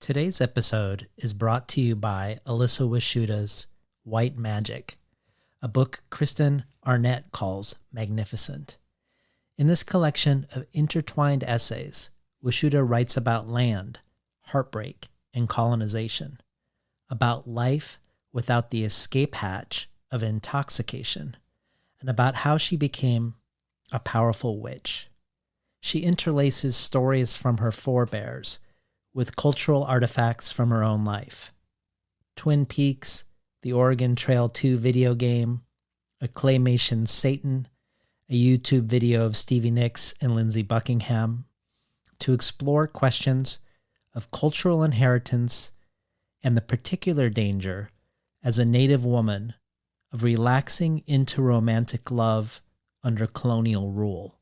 Today's episode is brought to you by Alyssa Wishuda's White Magic, a book Kristen Arnett calls magnificent. In this collection of intertwined essays, Wishuda writes about land, heartbreak, and colonization, about life without the escape hatch of intoxication, and about how she became a powerful witch. She interlaces stories from her forebears with cultural artifacts from her own life. Twin Peaks, the Oregon Trail 2 video game, a claymation Satan, a YouTube video of Stevie Nicks and Lindsey Buckingham, to explore questions of cultural inheritance and the particular danger as a Native woman of relaxing into romantic love under colonial rule.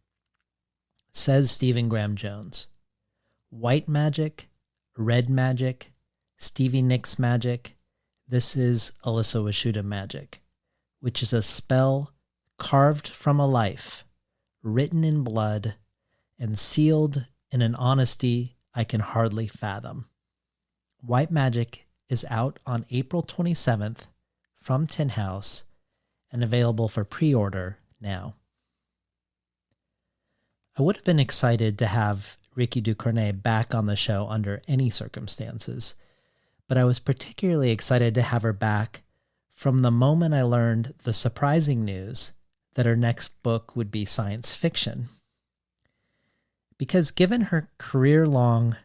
Says Stephen Graham Jones, white magic, red magic, Stevie Nicks magic, this is Alyssa Wishuda magic, which is a spell carved from a life, written in blood, and sealed in an honesty I can hardly fathom. White Magic is out on April 27th from Tin House and available for pre-order now. I would have been excited to have Rikki Ducornet back on the show under any circumstances, but I was particularly excited to have her back from the moment I learned the surprising news that her next book would be science fiction. Because given her career-long,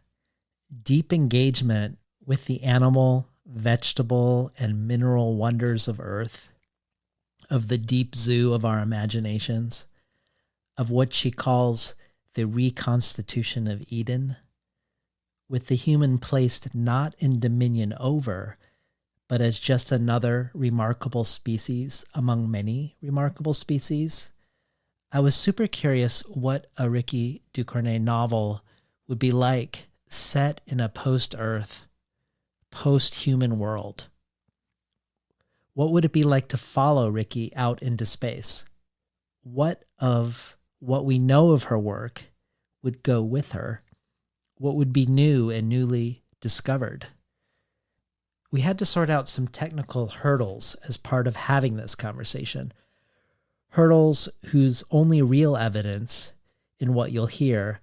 deep engagement with the animal, vegetable, and mineral wonders of Earth, of the deep zoo of our imaginations, of what she calls the reconstitution of Eden, with the human placed not in dominion over, but as just another remarkable species among many remarkable species, I was super curious what a Rikki Ducornet novel would be like set in a post-Earth, post-human world. What would it be like to follow Rikki out into space? What of what we know of her work would go with her? What would be new and newly discovered? We had to sort out some technical hurdles as part of having this conversation. Hurdles whose only real evidence in what you'll hear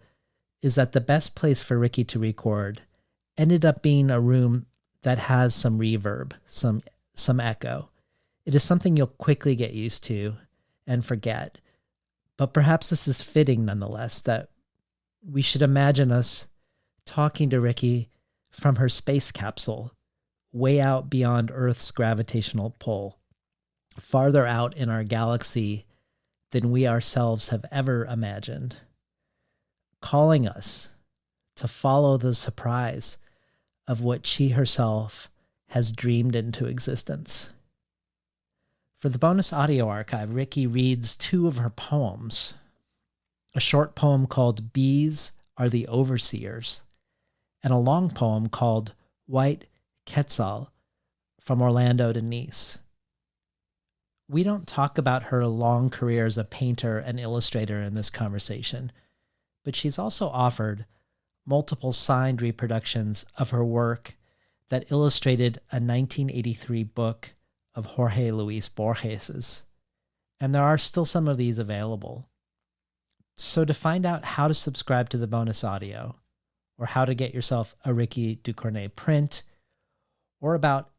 is that the best place for Rikki to record ended up being a room that has some reverb, some echo. It is something you'll quickly get used to and forget. But perhaps this is fitting nonetheless, that we should imagine us talking to Rikki from her space capsule, way out beyond Earth's gravitational pull, farther out in our galaxy than we ourselves have ever imagined, calling us to follow the surprise of what she herself has dreamed into existence. For the bonus audio archive, Rikki reads two of her poems, a short poem called Bees Are the Overseers, and a long poem called White Quetzal, from Orlando to Nice. We don't talk about her long career as a painter and illustrator in this conversation, but she's also offered multiple signed reproductions of her work that illustrated a 1983 book of Jorge Luis Borges's, and there are still some of these available. So to find out how to subscribe to the bonus audio, or how to get yourself a Rikki Ducornet print, or about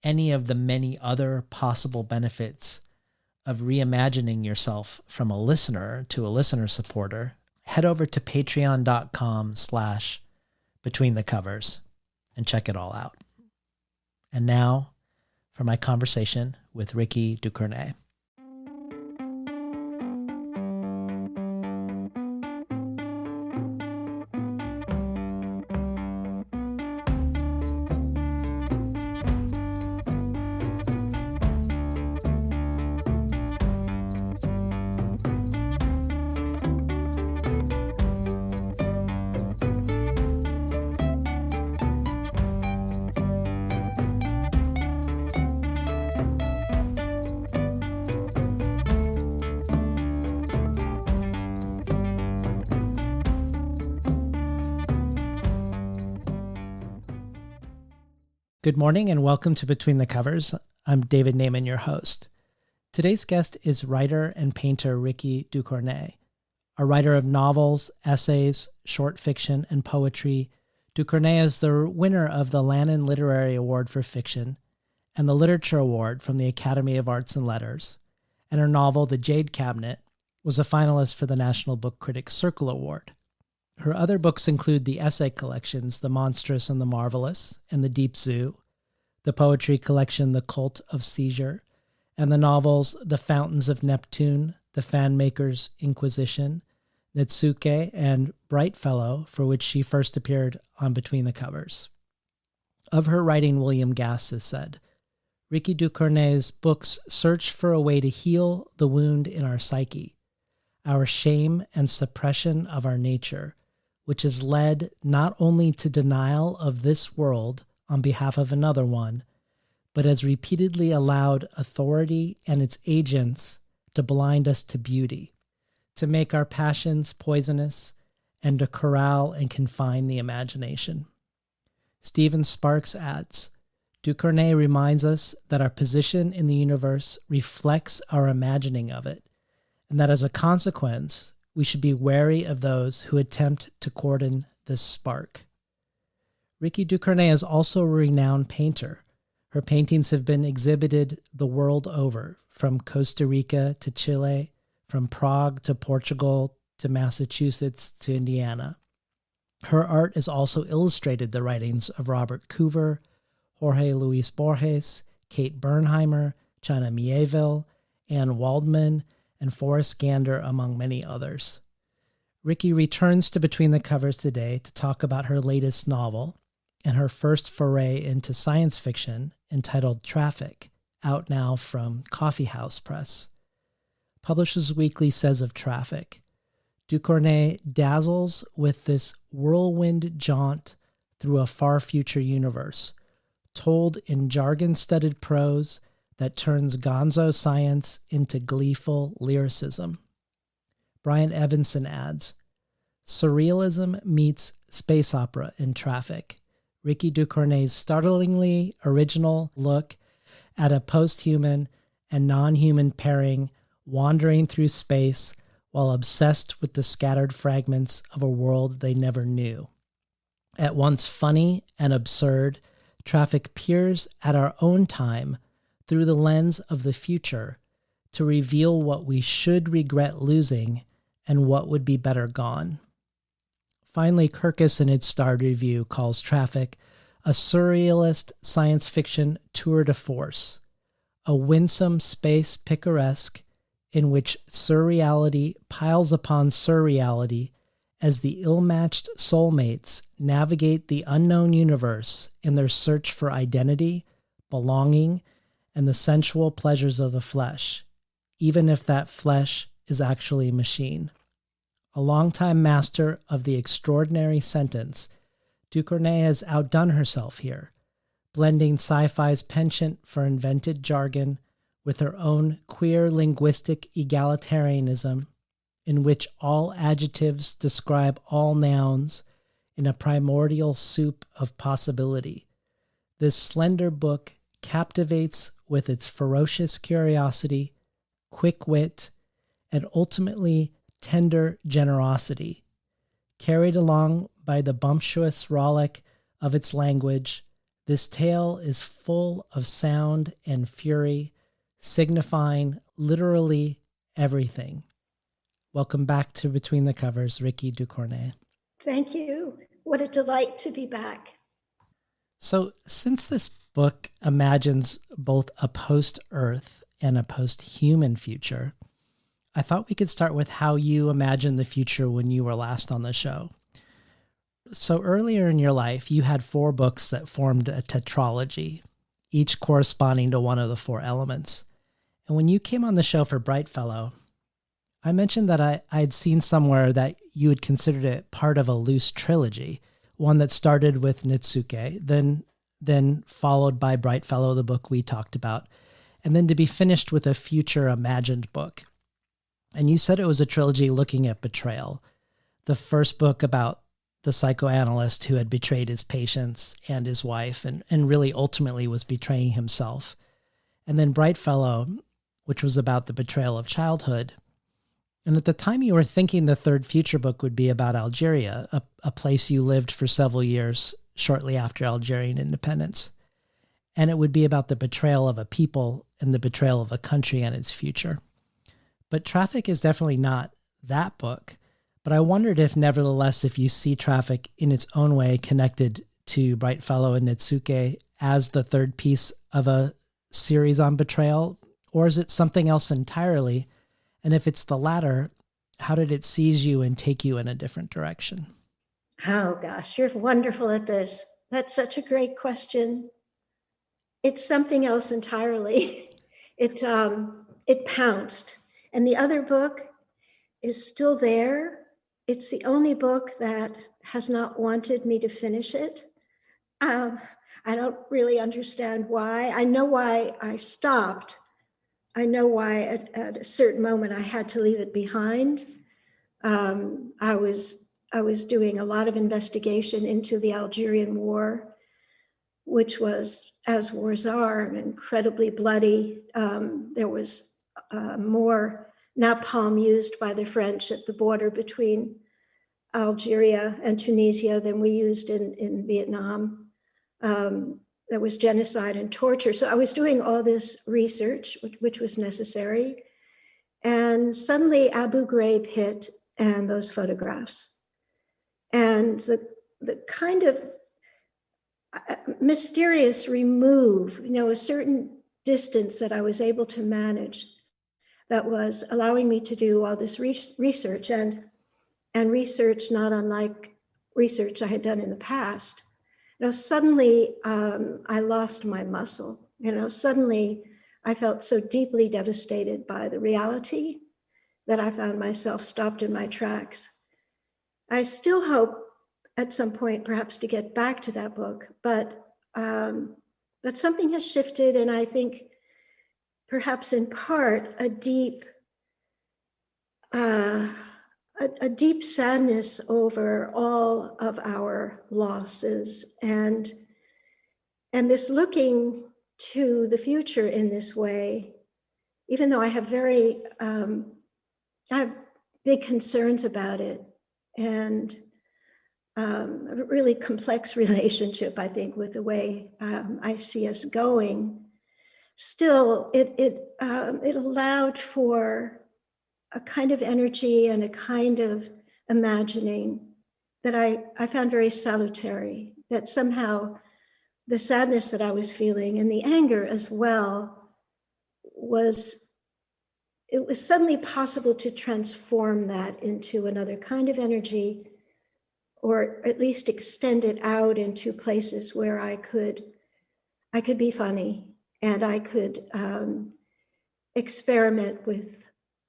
any of the many other possible benefits of reimagining yourself from a listener to a listener supporter, head over to patreon.com/betweenthecovers and check it all out. And now, for my conversation with Rikki Ducornet. Good morning and welcome to Between the Covers. I'm David Naiman, your host. Today's guest is writer and painter Rikki Ducornet. A writer of novels, essays, short fiction, and poetry, Ducornet is the winner of the Lannan Literary Award for Fiction and the Literature Award from the Academy of Arts and Letters, and her novel The Jade Cabinet was a finalist for the National Book Critics Circle Award. Her other books include the essay collections The Monstrous and the Marvelous and The Deep Zoo, the poetry collection The Cult of Seizure, and the novels The Fountains of Neptune, The Fanmaker's Inquisition, Netsuke, and Bright Fellow, for which she first appeared on Between the Covers. Of her writing, William Gass has said, Rikki Ducornet's books search for a way to heal the wound in our psyche, our shame and suppression of our nature, which has led not only to denial of this world on behalf of another one, but has repeatedly allowed authority and its agents to blind us to beauty, to make our passions poisonous, and to corral and confine the imagination. Stephen Sparks adds, Ducornet reminds us that our position in the universe reflects our imagining of it, and that as a consequence, we should be wary of those who attempt to cordon this spark. Rikki Ducornet is also a renowned painter. Her paintings have been exhibited the world over, from Costa Rica to Chile, from Prague to Portugal to Massachusetts to Indiana. Her art has also illustrated the writings of Robert Coover, Jorge Luis Borges, Kate Bernheimer, China Miéville, Anne Waldman, and Forrest Gander, among many others. Rikki returns to Between the Covers today to talk about her latest novel and her first foray into science fiction entitled Trafik, out now from Coffee House Press. Publishers Weekly says of Trafik, Ducornet dazzles with this whirlwind jaunt through a far future universe, told in jargon-studded prose that turns gonzo science into gleeful lyricism. Brian Evanson adds, surrealism meets space opera in Trafik, Rikki Ducornet's startlingly original look at a post-human and non-human pairing wandering through space while obsessed with the scattered fragments of a world they never knew. At once funny and absurd, Trafik peers at our own time through the lens of the future to reveal what we should regret losing and what would be better gone. Finally, Kirkus in its starred review calls Trafik a surrealist science fiction tour de force, a winsome space picaresque in which surreality piles upon surreality as the ill-matched soulmates navigate the unknown universe in their search for identity, belonging, and the sensual pleasures of the flesh, even if that flesh is actually a machine. A longtime master of the extraordinary sentence, Ducornet has outdone herself here, blending sci-fi's penchant for invented jargon with her own queer linguistic egalitarianism, in which all adjectives describe all nouns in a primordial soup of possibility. This slender book captivates with its ferocious curiosity, quick wit, and ultimately tender generosity. Carried along by the bumptious rollick of its language, this tale is full of sound and fury, signifying literally everything. Welcome back to Between the Covers, Rikki Ducornet. Thank you. What a delight to be back. So, since this book imagines both a post-Earth and a post-human future, I thought we could start with how you imagined the future when you were last on the show. So earlier in your life, you had 4 books that formed a tetralogy, each corresponding to one of the 4 elements. And when you came on the show for Bright Fellow, I mentioned that I'd seen somewhere that you had considered it part of a loose trilogy, one that started with Netsuke, then followed by Bright Fellow, the book we talked about, and then to be finished with a future imagined book. And you said it was a trilogy looking at betrayal. The first book about the psychoanalyst who had betrayed his patients and his wife, and really ultimately was betraying himself. And then Bright Fellow, which was about the betrayal of childhood. And at the time you were thinking the third future book would be about Algeria, a place you lived for several years shortly after Algerian independence. And it would be about the betrayal of a people and the betrayal of a country and its future. But Trafik is definitely not that book. But I wondered if, nevertheless, if you see Trafik in its own way connected to Bright Fellow and Nitsuke as the third piece of a series on betrayal, or is it something else entirely? And if it's the latter, how did it seize you and take you in a different direction? Oh gosh, you're wonderful at this. That's such a great question. It's something else entirely. It pounced. And the other book is still there. It's the only book that has not wanted me to finish it. I don't really understand why. I know why I stopped. I know why at a certain moment I had to leave it behind. I was doing a lot of investigation into the Algerian War, which was, as wars are, incredibly bloody. There was more napalm used by the French at the border between Algeria and Tunisia than we used in Vietnam. There was genocide and torture. So I was doing all this research, which was necessary. And suddenly Abu Ghraib hit and those photographs. And the kind of mysterious remove, a certain distance that I was able to manage that was allowing me to do all this research and research not unlike research I had done in the past. Suddenly I lost my muscle. Suddenly I felt so deeply devastated by the reality that I found myself stopped in my tracks. I still hope at some point perhaps to get back to that book, but something has shifted, and I think perhaps in part a deep sadness over all of our losses, and this looking to the future in this way, even though I have I have big concerns about it, and a really complex relationship, I think, with the way I see us going. Still, it allowed for a kind of energy and a kind of imagining that I found very salutary, that somehow the sadness that I was feeling and the anger as well it was suddenly possible to transform that into another kind of energy, or at least extend it out into places where I could be funny, and I could experiment with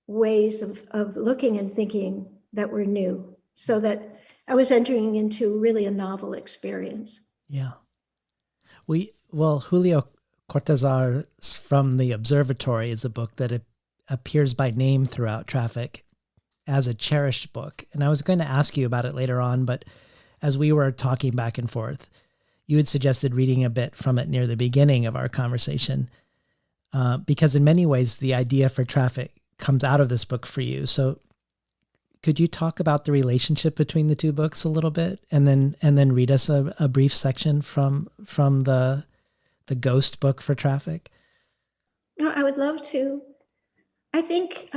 ways of looking and thinking that were new, so that I was entering into really a novel experience. Yeah. Julio Cortázar's From the Observatory is a book that appears by name throughout Trafik as a cherished book. And I was going to ask you about it later on, but as we were talking back and forth, you had suggested reading a bit from it near the beginning of our conversation, because in many ways, the idea for Trafik comes out of this book for you. So could you talk about the relationship between the two books a little bit, and then read us a brief section from the ghost book for Trafik? I would love to. I think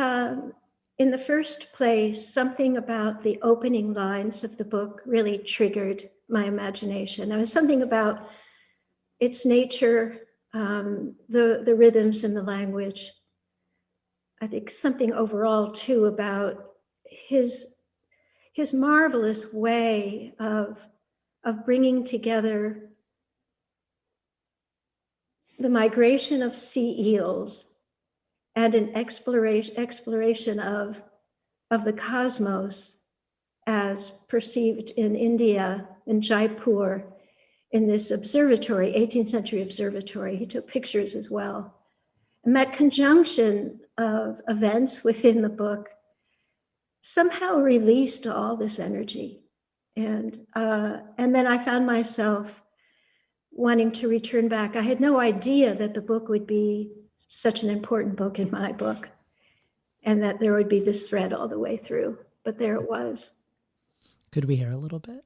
in the first place, something about the opening lines of the book really triggered my imagination. There was something about its nature, the rhythms and the language. I think something overall too about his marvelous way of bringing together the migration of sea eels and an exploration of the cosmos as perceived in India, in Jaipur, in this observatory, 18th century observatory. He took pictures as well. And that conjunction of events within the book somehow released all this energy. And then I found myself wanting to return back. I had no idea that the book would be such an important book in my book, and that there would be this thread all the way through. But there it was. Could we hear a little bit?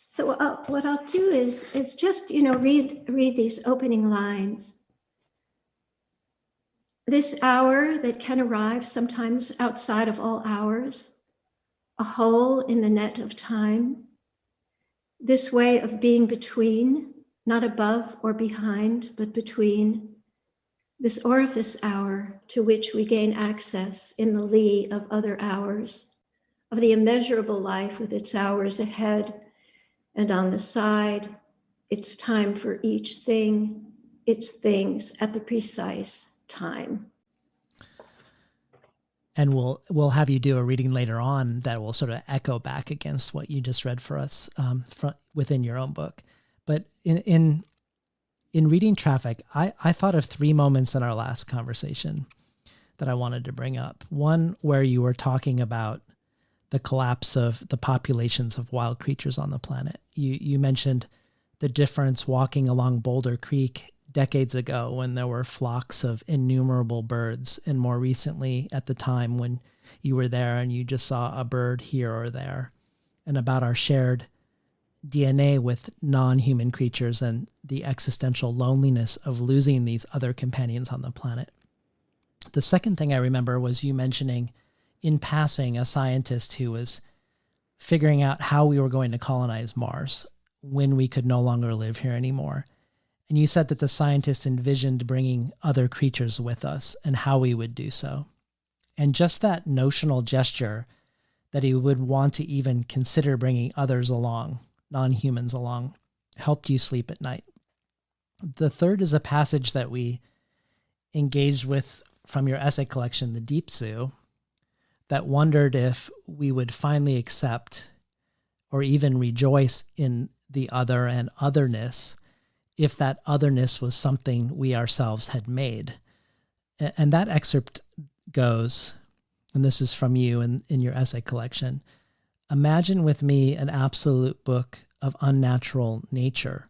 So what I'll do is just, read these opening lines. This hour that can arrive sometimes outside of all hours, a hole in the net of time, this way of being between, not above or behind, but between, this orifice hour to which we gain access in the lee of other hours, of the immeasurable life with its hours ahead and on the side, its time for each thing, its things at the precise time. And we'll have you do a reading later on that will sort of echo back against what you just read for us within your own book. But in reading Trafik, I thought of 3 moments in our last conversation that I wanted to bring up. One where you were talking about the collapse of the populations of wild creatures on the planet. You mentioned the difference walking along Boulder Creek decades ago when there were flocks of innumerable birds, and more recently at the time when you were there and you just saw a bird here or there, and about our shared DNA with non-human creatures and the existential loneliness of losing these other companions on the planet. The second thing I remember was you mentioning in passing a scientist who was figuring out how we were going to colonize Mars when we could no longer live here anymore. And you said that the scientist envisioned bringing other creatures with us and how we would do so. And just that notional gesture that he would want to even consider bringing others along, non-humans along, helped you sleep at night. The third is a passage that we engaged with from your essay collection, The Deep Zoo, that wondered if we would finally accept or even rejoice in the other and otherness, if that otherness was something we ourselves had made. And that excerpt goes, and this is from you in your essay collection, imagine with me an absolute book of unnatural nature,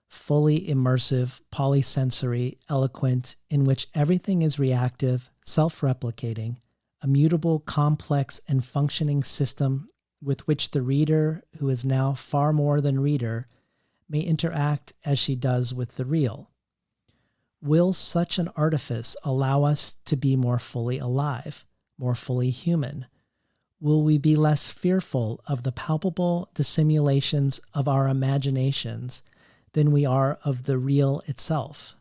fully immersive, polysensory, eloquent, in which everything is reactive, self-replicating, a mutable, complex, and functioning system with which the reader, who is now far more than reader, may interact as she does with the real. Will such an artifice allow us to be more fully alive, more fully human? Will we be less fearful of the palpable dissimulations of our imaginations than we are of the real itself?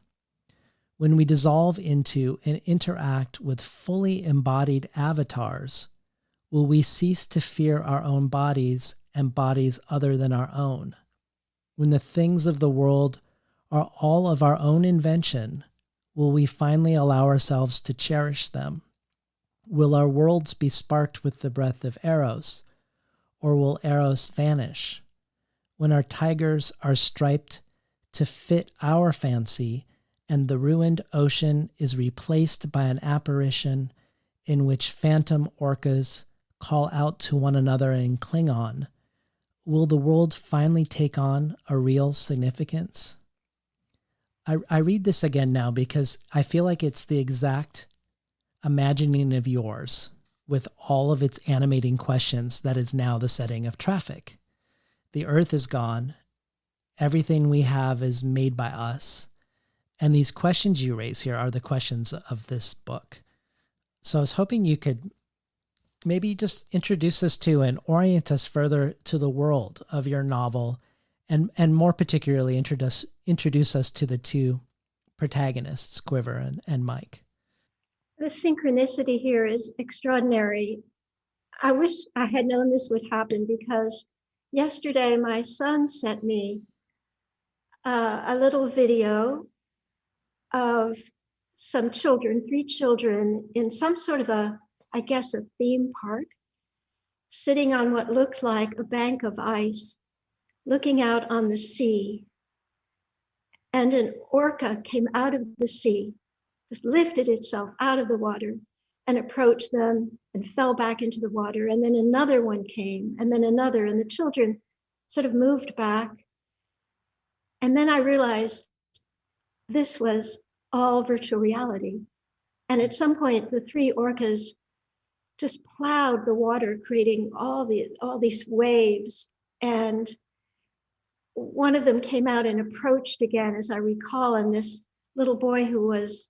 When we dissolve into and interact with fully embodied avatars, will we cease to fear our own bodies and bodies other than our own? When the things of the world are all of our own invention, will we finally allow ourselves to cherish them? Will our worlds be sparked with the breath of Eros, or will Eros vanish? When our tigers are striped to fit our fancy, and the ruined ocean is replaced by an apparition in which phantom orcas call out to one another in Klingon, will the world finally take on a real significance? I read this again now because I feel like it's the exact imagining of yours with all of its animating questions that is now the setting of Trafik. The earth is gone. Everything we have is made by us. And these questions you raise here are the questions of this book. So I was hoping you could maybe just introduce us to and orient us further to the world of your novel, and more particularly introduce us to the 2 protagonists, Quiver and Mike. The synchronicity here is extraordinary. I wish I had known this would happen, because yesterday my son sent me a little video of some children, 3 children, in some sort of a theme park, sitting on what looked like a bank of ice, looking out on the sea. And an orca came out of the sea, just lifted itself out of the water, and approached them and fell back into the water. And then another one came, and then another, and the children sort of moved back. And then I realized this was all virtual reality. And at some point, the three orcas just plowed the water, creating all these waves. And one of them came out and approached again, as I recall, and this little boy who was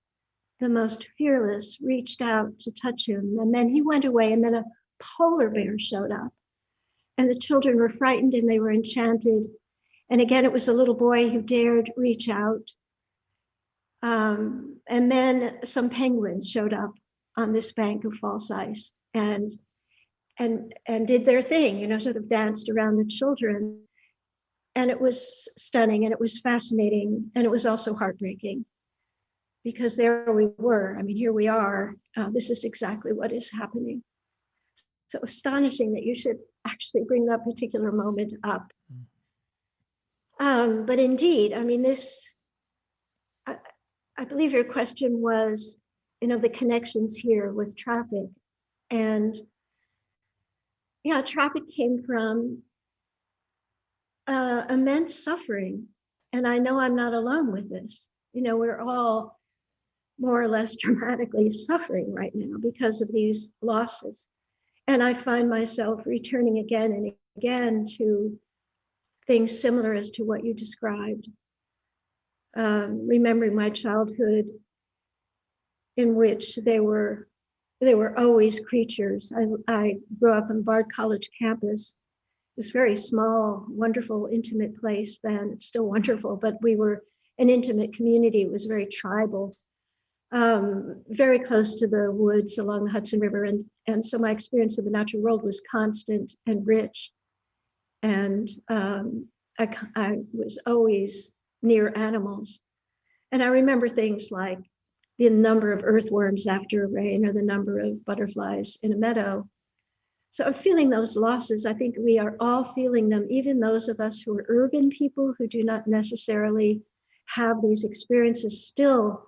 the most fearless reached out to touch him. And then he went away, and then a polar bear showed up. And the children were frightened and they were enchanted. And again, it was a little boy who dared reach out. And then some penguins showed up on this bank of false ice and did their thing, sort of danced around the children. And it was stunning, and it was fascinating, and it was also heartbreaking, because there we were. I mean, here we are. This is exactly what is happening. So astonishing that you should actually bring that particular moment up. But indeed, I mean, I believe your question was, the connections here with Trafik. And yeah, Trafik came from immense suffering. And I know I'm not alone with this. We're all more or less dramatically suffering right now because of these losses. And I find myself returning again and again to things similar as to what you described. Remembering my childhood, in which they were always creatures. I grew up on Bard College campus, this very small, wonderful, intimate place then. It's still wonderful, but we were an intimate community. It was very tribal, very close to the woods along the Hudson River. And so my experience of the natural world was constant and rich. And I was always near animals. And I remember things like the number of earthworms after a rain, or the number of butterflies in a meadow. So I'm feeling those losses. I think we are all feeling them, even those of us who are urban people who do not necessarily have these experiences. Still,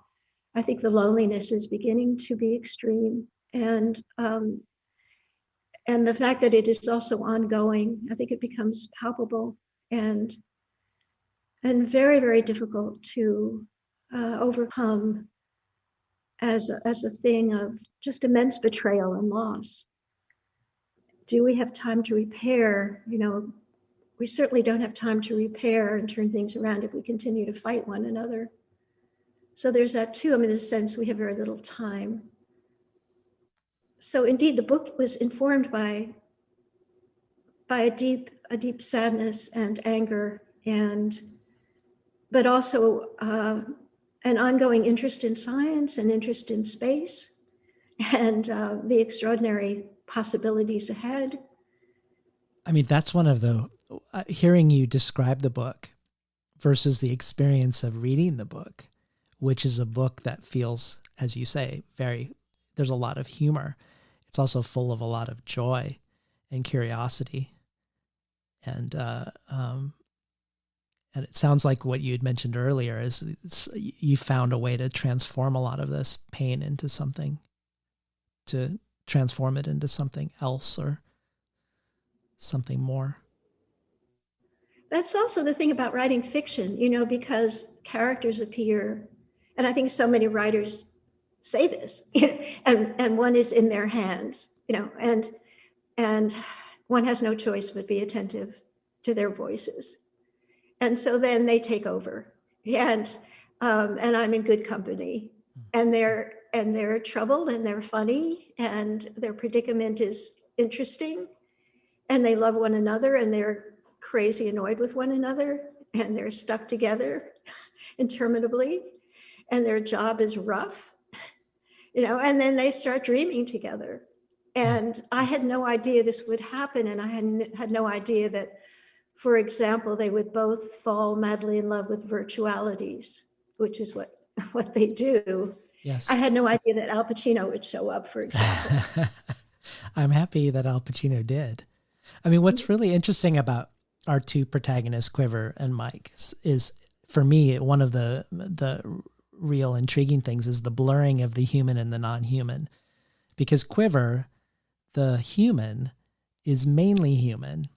I think the loneliness is beginning to be extreme. And the fact that it is also ongoing, I think it becomes palpable and very, very difficult to overcome as a thing of just immense betrayal and loss. Do we have time to repair? We certainly don't have time to repair and turn things around if we continue to fight one another. So there's that too. I mean, in a sense, we have very little time. So indeed, the book was informed by a deep sadness and anger, but also an ongoing interest in science and interest in space and the extraordinary possibilities ahead. I mean, that's one of the, hearing you describe the book versus the experience of reading the book, which is a book that feels, as you say, there's a lot of humor. It's also full of a lot of joy and curiosity. And it sounds like what you had mentioned earlier is you found a way to transform a lot of this pain into something, to transform it into something else or something more. That's also the thing about writing fiction, because characters appear, and I think so many writers say this, and one is in their hands, and one has no choice but be attentive to their voices. And so then they take over, and I'm in good company, and they're troubled, and they're funny, and their predicament is interesting, and they love one another, and they're crazy annoyed with one another, and they're stuck together interminably, and their job is rough, and then they start dreaming together. And I had no idea this would happen, and I had no idea that, for example, they would both fall madly in love with virtualities, which is what they do. Yes. I had no idea that Al Pacino would show up, for example. I'm happy that Al Pacino did. I mean, what's really interesting about our two protagonists, Quiver and Mike, is, for me, one of the real intriguing things is the blurring of the human and the non-human. because Quiver, the human, is mainly human,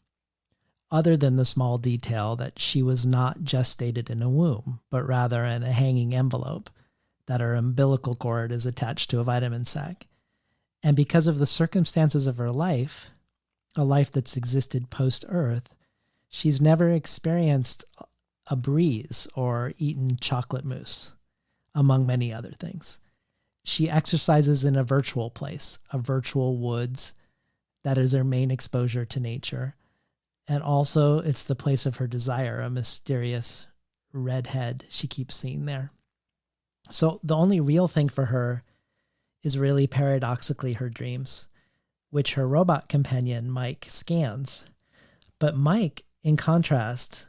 other than the small detail that she was not gestated in a womb, but rather in a hanging envelope, that her umbilical cord is attached to a vitamin sac. And because of the circumstances of her life, a life that's existed post-Earth, she's never experienced a breeze or eaten chocolate mousse, among many other things. She exercises in a virtual place, a virtual woods. That is her main exposure to nature. And also it's the place of her desire, a mysterious redhead she keeps seeing there. So the only real thing for her is really paradoxically her dreams, which her robot companion, Mike, scans. But Mike, in contrast,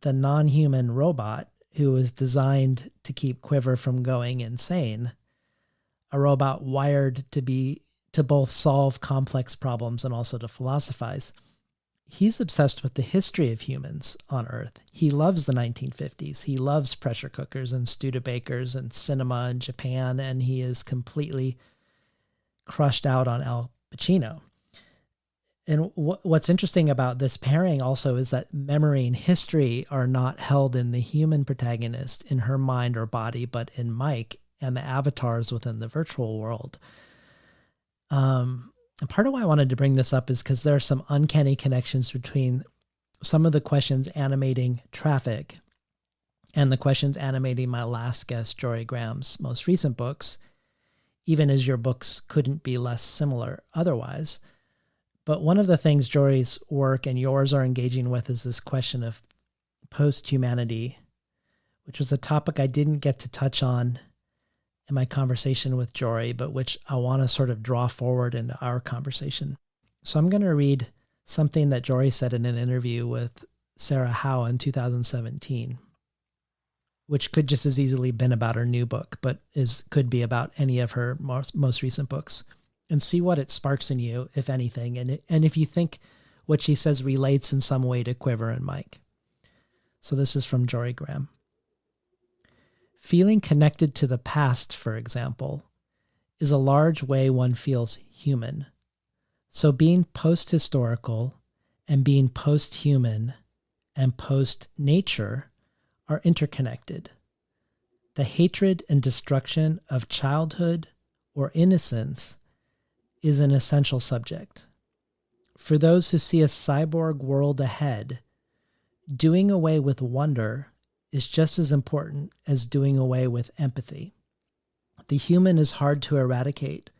the non-human robot who was designed to keep Quiver from going insane, a robot wired to both solve complex problems and also to philosophize, he's obsessed with the history of humans on Earth. He loves the 1950s. He loves pressure cookers and Studebakers and cinema in Japan, and he is completely crushed out on Al Pacino. And what's interesting about this pairing also is that memory and history are not held in the human protagonist in her mind or body, but in Mike and the avatars within the virtual world. And part of why I wanted to bring this up is because there are some uncanny connections between some of the questions animating Trafik and the questions animating my last guest, Jory Graham's most recent books, even as your books couldn't be less similar otherwise. But one of the things Jory's work and yours are engaging with is this question of post-humanity, which was a topic I didn't get to touch on in my conversation with Jory, but which I want to sort of draw forward into our conversation. So I'm going to read something that Jory said in an interview with Sarah Howe in 2017, which could just as easily been about her new book, but could be about any of her most recent books, and see what it sparks in you, if anything, and if you think what she says relates in some way to Quiver and Mike. So this is from Jory Graham. Feeling connected to the past, for example, is a large way one feels human. So being post-historical and being post-human and post-nature are interconnected. The hatred and destruction of childhood or innocence is an essential subject. For those who see a cyborg world ahead, doing away with wonder is just as important as doing away with empathy. The human is hard to eradicate,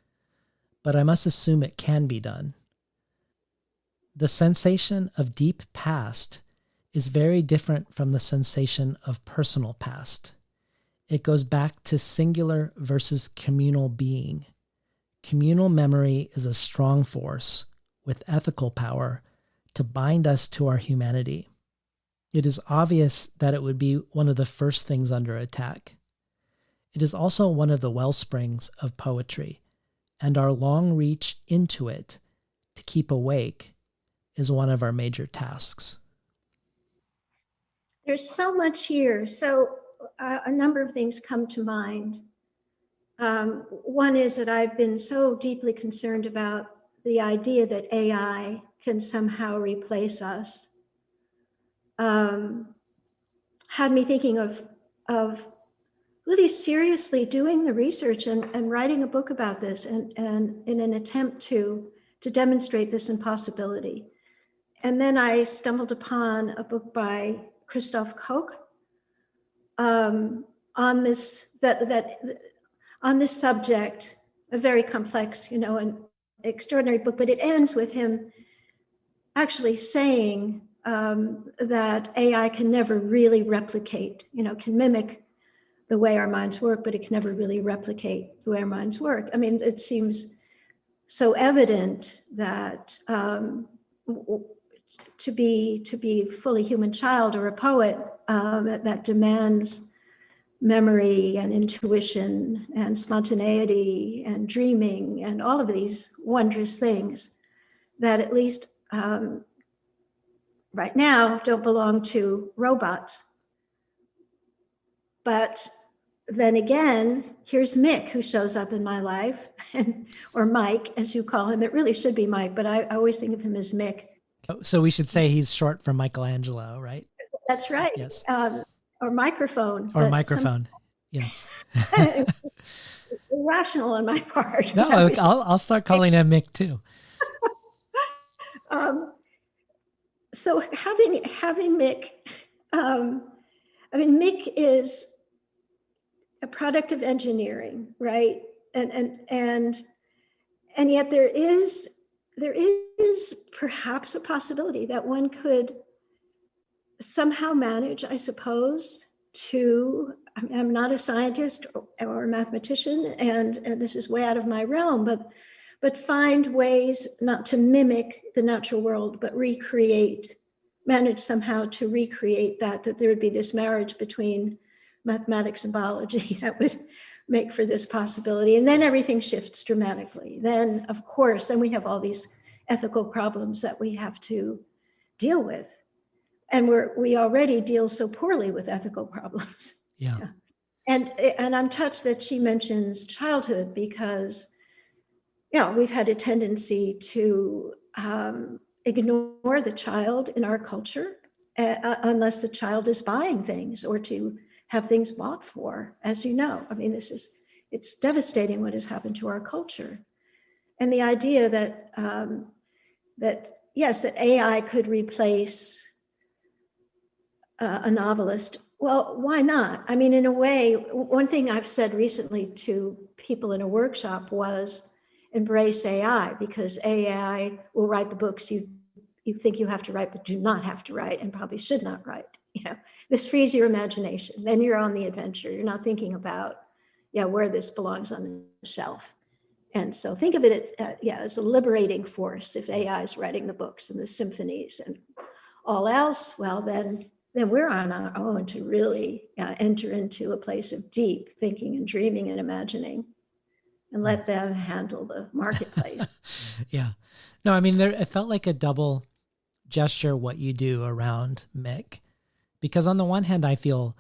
but I must assume it can be done. The sensation of deep past is very different from the sensation of personal past. It goes back to singular versus communal being. Communal memory is a strong force with ethical power to bind us to our humanity. It is obvious that it would be one of the first things under attack. It is also one of the wellsprings of poetry, and our long reach into it to keep awake is one of our major tasks. There's so much here. So a number of things come to mind. One is that I've been so deeply concerned about the idea that AI can somehow replace us. Had me thinking of really seriously doing the research and writing a book about this and in an attempt to demonstrate this impossibility. And then I stumbled upon a book by Christoph Koch on this subject, a very complex, an extraordinary book, but it ends with him actually saying that AI can never really replicate, can mimic the way our minds work, but it can never really replicate the way our minds work. I mean, it seems so evident that to be fully human child or a poet that demands memory and intuition and spontaneity and dreaming and all of these wondrous things that at least right now don't belong to robots. But then again, here's Mick, who shows up in my life, or Mike, as you call him. It really should be Mike, but I always think of him as Mick. So we should say he's short for Michelangelo, right? That's right. Yes. Or microphone. Or microphone. Yes. Irrational on my part. No, I'll start calling him Mick too. So having Mick, Mick is a product of engineering, right? And yet there is perhaps a possibility that one could somehow manage, I suppose, I'm not a scientist or a mathematician, and this is way out of my realm, but find ways not to mimic the natural world, but manage somehow to recreate that there would be this marriage between mathematics and biology that would make for this possibility. And then everything shifts dramatically. Then, of course, we have all these ethical problems that we have to deal with. And we already deal so poorly with ethical problems. Yeah. And I'm touched that she mentions childhood, because we've had a tendency to ignore the child in our culture, unless the child is buying things or to have things bought for, as you know. It's devastating what has happened to our culture. And the idea that yes, that AI could replace a novelist. Well, why not? In a way, one thing I've said recently to people in a workshop was embrace AI, because AI will write the books you think you have to write, but do not have to write, and probably should not write. This frees your imagination. Then you're on the adventure. You're not thinking about, where this belongs on the shelf. And so think of it as a liberating force. If AI is writing the books and the symphonies and all else, well, then we're on our own to really enter into a place of deep thinking and dreaming and imagining, and let them handle the marketplace. Yeah. No, it felt like a double gesture what you do around Mick, because on the one hand, I feel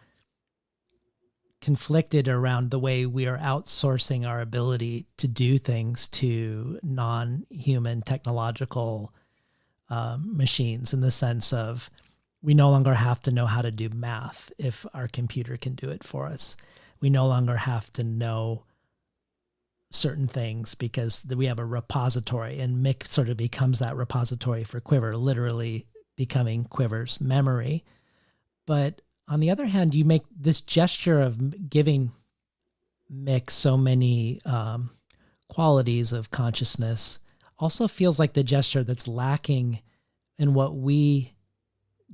conflicted around the way we are outsourcing our ability to do things to non-human technological machines, in the sense of we no longer have to know how to do math if our computer can do it for us. We no longer have to know certain things because we have a repository, and Mick sort of becomes that repository for Quiver, literally becoming Quiver's memory. But on the other hand, you make this gesture of giving Mick so many qualities of consciousness, also feels like the gesture that's lacking in what we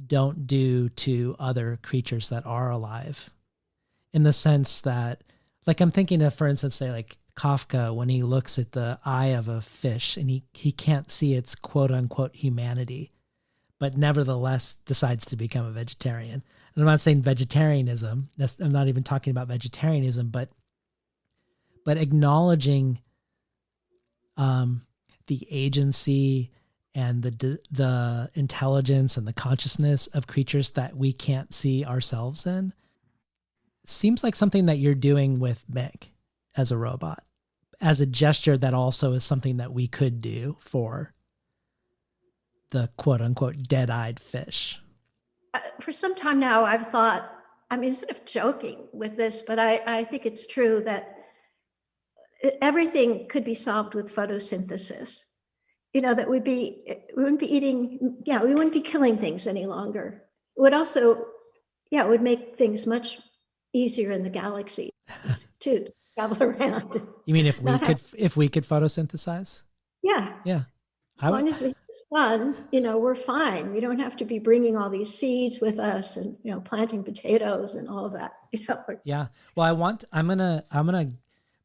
don't do to other creatures that are alive, in the sense that, like, I'm thinking of, for instance, say like Kafka, when he looks at the eye of a fish and he can't see its quote unquote humanity, but nevertheless decides to become a vegetarian. And I'm not saying vegetarianism, I'm not even talking about vegetarianism, but acknowledging the agency and the intelligence and the consciousness of creatures that we can't see ourselves in. Seems like something that you're doing with Mick as a robot, as a gesture that also is something that we could do for the quote unquote dead-eyed fish. For some time now, I've thought, sort of joking with this, but I think it's true that everything could be solved with photosynthesis. That we wouldn't be eating, we wouldn't be killing things any longer. It would also, it would make things much easier in the galaxy to travel around. You mean if we could photosynthesize? Yeah. Yeah. As long as we have the sun, we're fine. We don't have to be bringing all these seeds with us and, planting potatoes and all of that, Yeah. Well, I'm going to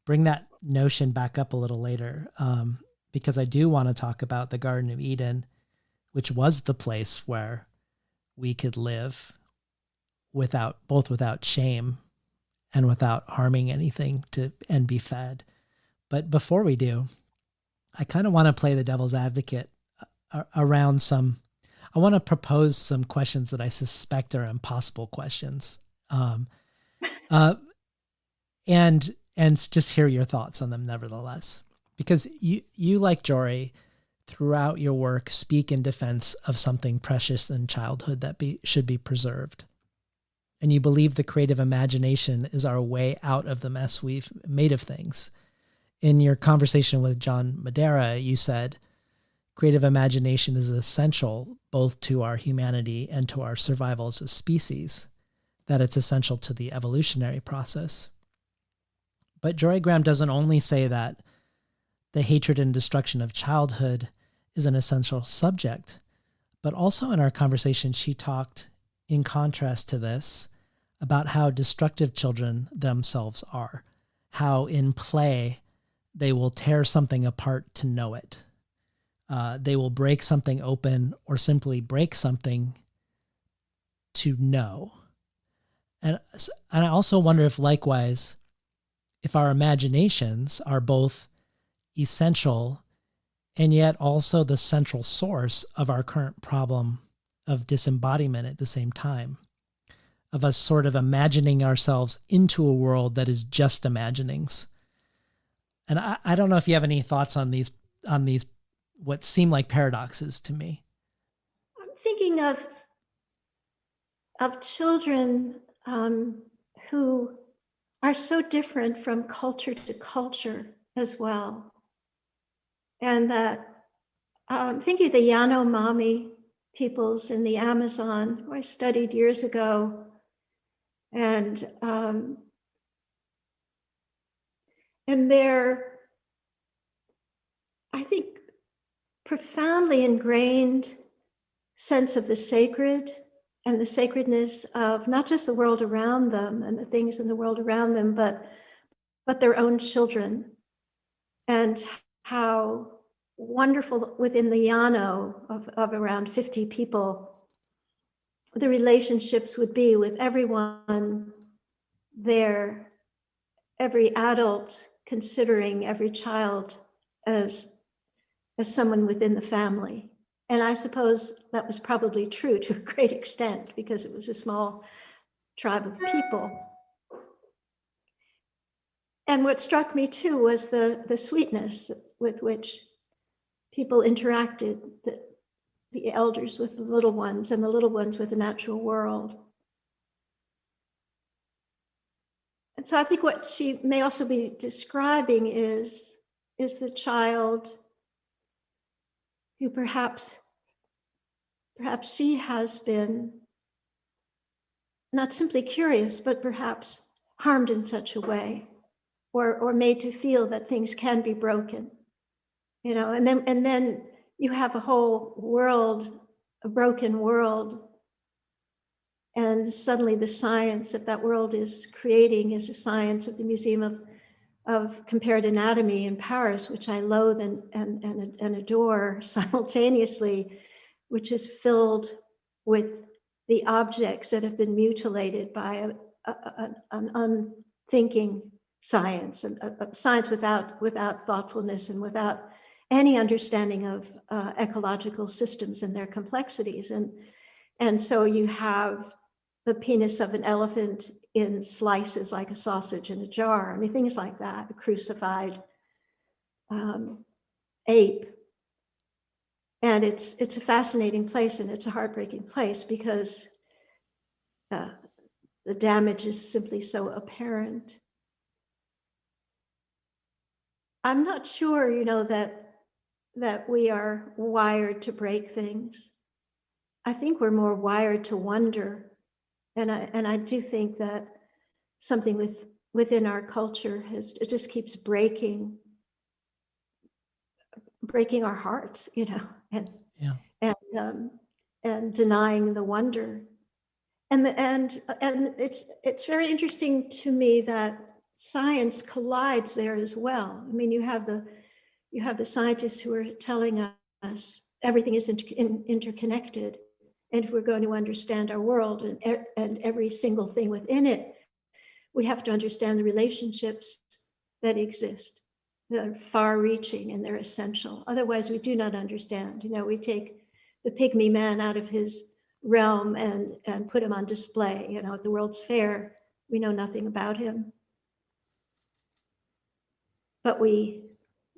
bring that notion back up a little later. Because I do want to talk about the Garden of Eden, which was the place where we could live without shame and without harming anything and be fed. But before we do, I kind of want to play the devil's advocate around I want to propose some questions that I suspect are impossible questions. and just hear your thoughts on them nevertheless. Because you like Jory, throughout your work, speak in defense of something precious in childhood that should be preserved. And you believe the creative imagination is our way out of the mess we've made of things. In your conversation with John Madera, you said, creative imagination is essential both to our humanity and to our survival as a species, that it's essential to the evolutionary process. But Jory Graham doesn't only say that the hatred and destruction of childhood is an essential subject, but also in our conversation, she talked, in contrast to this, about how destructive children themselves are, how in play they will tear something apart to know it. They will break something open or simply break something to know. And I also wonder if likewise, if our imaginations are both essential and yet also the central source of our current problem of disembodiment at the same time, of us sort of imagining ourselves into a world that is just imaginings. And I don't know if you have any thoughts on these what seem like paradoxes to me. I'm thinking of children who are so different from culture to culture as well. And that thinking of the Yanomami peoples in the Amazon, who I studied years ago, and their, I think, profoundly ingrained sense of the sacred and the sacredness of not just the world around them and the things in the world around them, but their own children, and how wonderful within the Yano of around 50 people, the relationships would be with everyone there, every adult considering every child as someone within the family. And I suppose that was probably true to a great extent because it was a small tribe of people. And what struck me too was the sweetness with which people interacted, the elders with the little ones and the little ones with the natural world. And so I think what she may also be describing is the child who perhaps she has been not simply curious, but perhaps harmed in such a way, or made to feel that things can be broken, and then you have a whole world, a broken world, and suddenly the science that world is creating is a science of the Museum of Compared Anatomy in Paris, which I loathe and adore simultaneously, which is filled with the objects that have been mutilated by an unthinking science, and a science without thoughtfulness and without any understanding of ecological systems and their complexities. And so you have the penis of an elephant in slices like a sausage in a jar. I mean, things like that, a crucified ape. And it's a fascinating place, and it's a heartbreaking place because the damage is simply so apparent. I'm not sure, that we are wired to break things. I think we're more wired to wonder. And I do think that something within our culture it just keeps breaking our hearts, and denying the wonder. And it's very interesting to me that science collides there as well. I mean, you have the scientists who are telling us everything is interconnected, and if we're going to understand our world and every single thing within it, we have to understand the relationships that exist. They're far-reaching and they're essential. Otherwise, we do not understand. We take the pygmy man out of his realm and put him on display. At the World's Fair, we know nothing about him. but we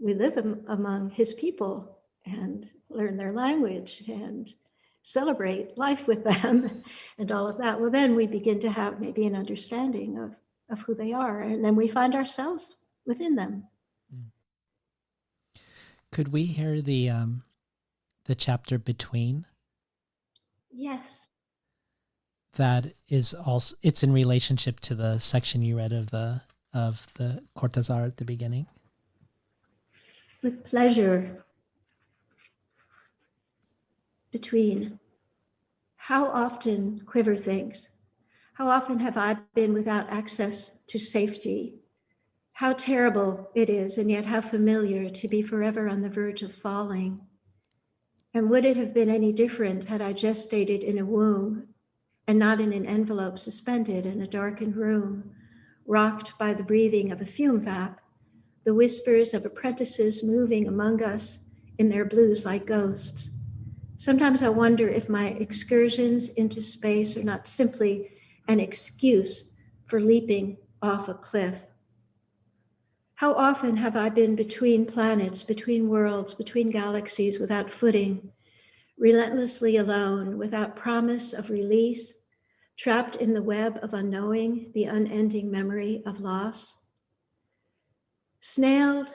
live among his people and learn their language and celebrate life with them and all of that. Well, then we begin to have maybe an understanding of who they are, and then we find ourselves within them. Could we hear the chapter between? Yes. That is also, it's in relationship to the section you read of the Cortázar at the beginning. With pleasure. Between. How often, Quiver thinks, how often have I been without access to safety? How terrible it is, and yet how familiar to be forever on the verge of falling. And would it have been any different had I gestated in a womb and not in an envelope suspended in a darkened room, rocked by the breathing of a fume vap, the whispers of apprentices moving among us in their blues like ghosts? Sometimes I wonder if my excursions into space are not simply an excuse for leaping off a cliff. How often have I been between planets, between worlds, between galaxies without footing, relentlessly alone, without promise of release, trapped in the web of unknowing, the unending memory of loss? Snailed,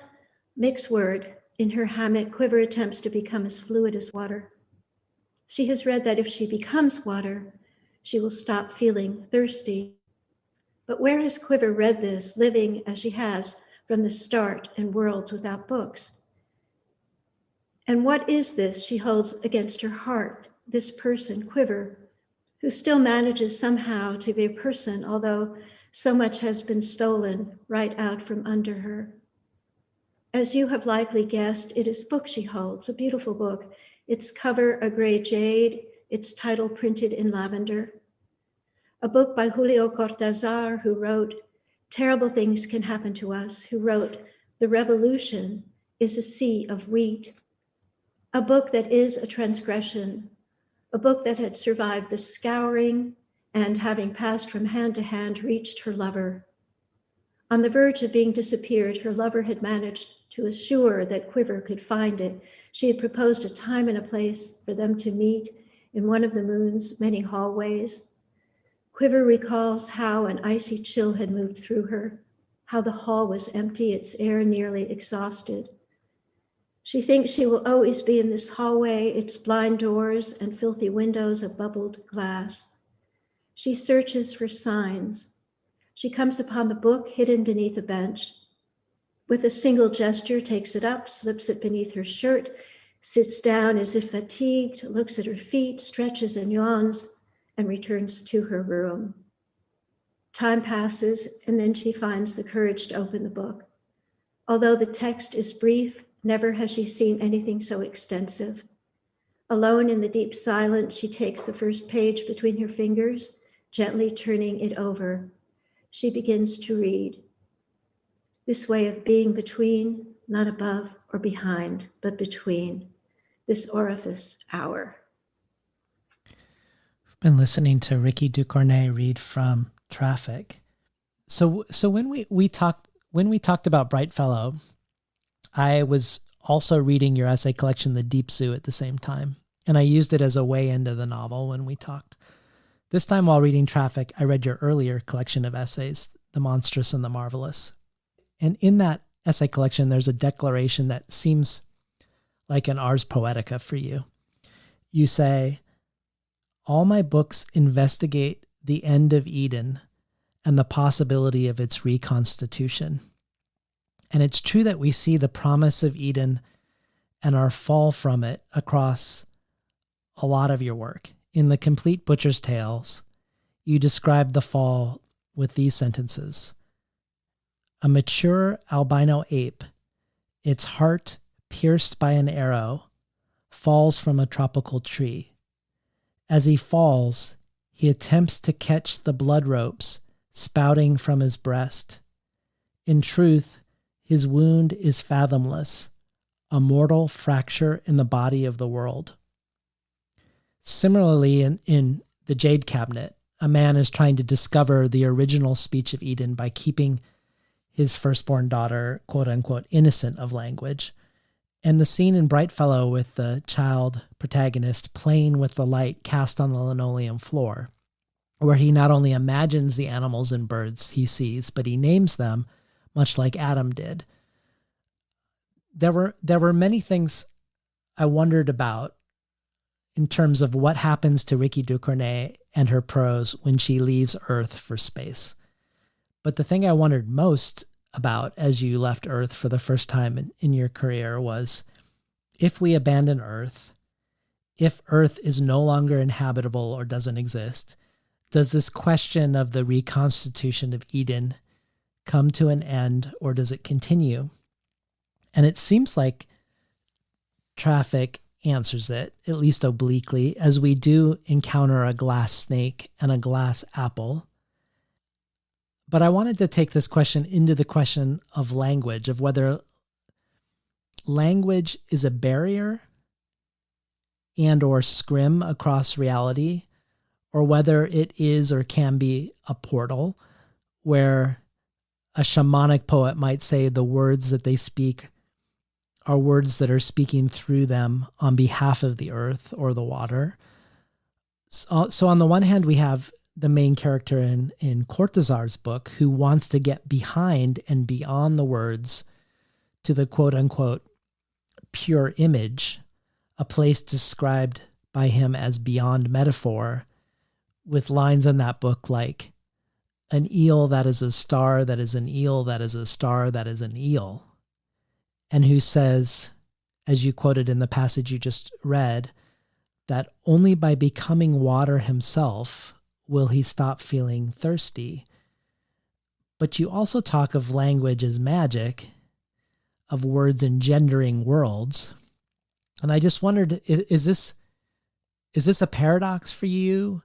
mixed word, in her hammock, Quiver attempts to become as fluid as water. She has read that if she becomes water, she will stop feeling thirsty. But where has Quiver read this, living as she has from the start in worlds without books? And what is this she holds against her heart, this person, Quiver, who still manages somehow to be a person, although so much has been stolen right out from under her? As you have likely guessed, it is a book she holds, a beautiful book. Its cover a gray jade, its title printed in lavender. A book by Julio Cortázar, who wrote, "Terrible things can happen to us," who wrote, "The revolution is a sea of wheat." A book that is a transgression, a book that had survived the scouring and, having passed from hand to hand, reached her lover. On the verge of being disappeared, her lover had managed to assure that Quiver could find it. She had proposed a time and a place for them to meet in one of the moon's many hallways. Quiver recalls how an icy chill had moved through her, how the hall was empty, its air nearly exhausted. She thinks she will always be in this hallway, its blind doors and filthy windows of bubbled glass. She searches for signs. She comes upon the book hidden beneath a bench. With a single gesture, takes it up, slips it beneath her shirt, sits down as if fatigued, looks at her feet, stretches and yawns, and returns to her room. Time passes, and then she finds the courage to open the book. Although the text is brief, never has she seen anything so extensive. Alone in the deep silence, she takes the first page between her fingers, gently turning it over. She begins to read. This way of being between, not above or behind, but between, this orifice hour. We've been listening to Rikki Ducornet read from Trafik. So when we talked about Bright Fellow, I was also reading your essay collection, The Deep Zoo, at the same time, and I used it as a way into the novel when we talked. This time while reading Trafik, I read your earlier collection of essays, The Monstrous and the Marvelous. And in that essay collection, there's a declaration that seems like an Ars Poetica for you. You say, "All my books investigate the end of Eden and the possibility of its reconstitution." And it's true that we see the promise of Eden and our fall from it across a lot of your work. In The Complete Butcher's Tales, you describe the fall with these sentences. A mature albino ape, its heart pierced by an arrow, falls from a tropical tree. As he falls, he attempts to catch the blood ropes spouting from his breast. In truth, his wound is fathomless, a mortal fracture in the body of the world. Similarly, in The Jade Cabinet, a man is trying to discover the original speech of Eden by keeping his firstborn daughter, quote unquote, innocent of language. And the scene in Brightfellow with the child protagonist playing with the light cast on the linoleum floor, where he not only imagines the animals and birds he sees, but he names them, much like Adam did. There were many things I wondered about in terms of what happens to Rikki Ducornet and her prose when she leaves Earth for space. But the thing I wondered most about as you left Earth for the first time in your career was, if we abandon Earth, if Earth is no longer inhabitable or doesn't exist, does this question of the reconstitution of Eden come to an end, or does it continue? And it seems like Trafik answers it, at least obliquely, as we do encounter a glass snake and a glass apple. But I wanted to take this question into the question of language, of whether language is a barrier and or scrim across reality, or whether it is or can be a portal where a shamanic poet might say the words that they speak are words that are speaking through them on behalf of the earth or the water. So on the one hand, we have the main character in Cortázar's book who wants to get behind and beyond the words to the quote unquote pure image, a place described by him as beyond metaphor, with lines in that book like, an eel that is a star that is an eel that is a star that is an eel. And who says, as you quoted in the passage you just read, that only by becoming water himself will he stop feeling thirsty. But you also talk of language as magic, of words engendering worlds. And I just wondered, is this a paradox for you?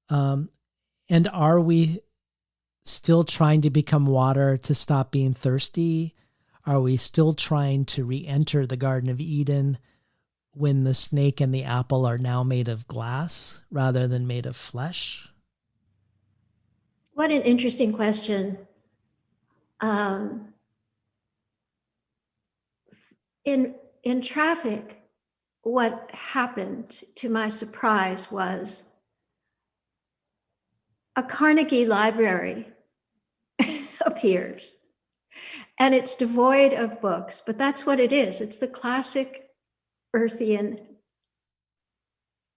And are we still trying to become water to stop being thirsty? Are we still trying to re-enter the Garden of Eden when the snake and the apple are now made of glass rather than made of flesh? What an interesting question. In Trafik, what happened to my surprise was a Carnegie library appears, and it's devoid of books, but that's what it is. It's the classic Earthian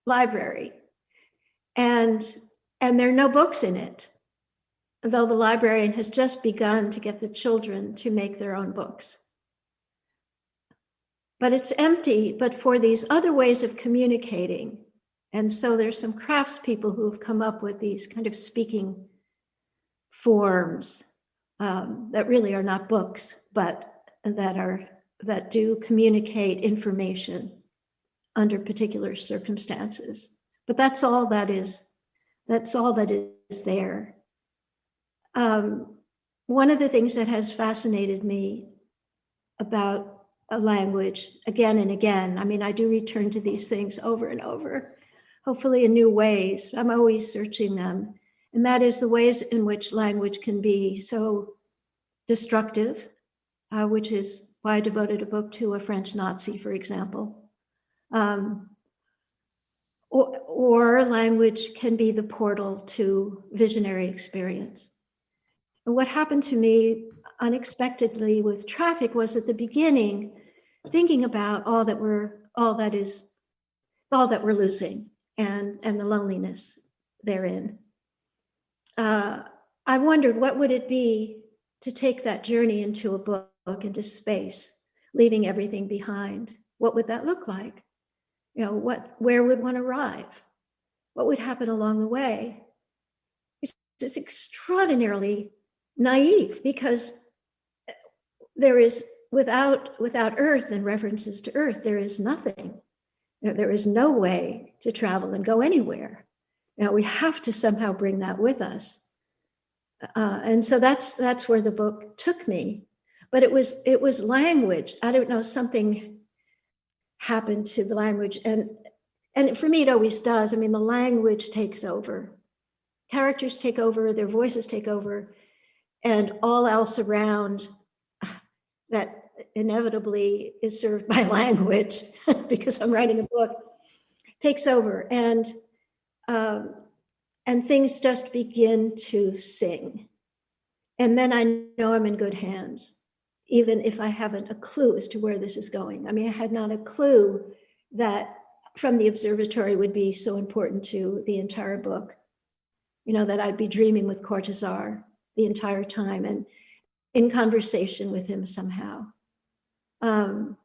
library. And there are no books in it, though the librarian has just begun to get the children to make their own books. But it's empty, but for these other ways of communicating. And so there's some craftspeople who have come up with these kind of speaking forms that really are not books, but that do communicate information under particular circumstances. But that's all that is there. One of the things that has fascinated me about a language again and again, I mean, I do return to these things over and over, hopefully in new ways. I'm always searching them. And that is the ways in which language can be so destructive, which is why I devoted a book to a French Nazi, for example. Or language can be the portal to visionary experience. And what happened to me unexpectedly with Trafik was at the beginning, thinking about all that we're losing and the loneliness therein. I wondered, what would it be to take that journey into a book, into space, leaving everything behind? What would that look like? You know, where would one arrive? What would happen along the way? It's just extraordinarily naive, because there is, without Earth and references to Earth, there is nothing. There is no way to travel and go anywhere. You know, we have to somehow bring that with us. And so that's where the book took me. But it was language. I don't know, something happened to the language. And for me, it always does. I mean, the language takes over. Characters take over, their voices take over. and all else around that inevitably is served by language because I'm writing a book, takes over, and things just begin to sing. And then I know I'm in good hands, even if I haven't a clue as to where this is going. I mean, I had not a clue that from the observatory would be so important to the entire book, that I'd be dreaming with Cortázar the entire time and in conversation with him somehow. And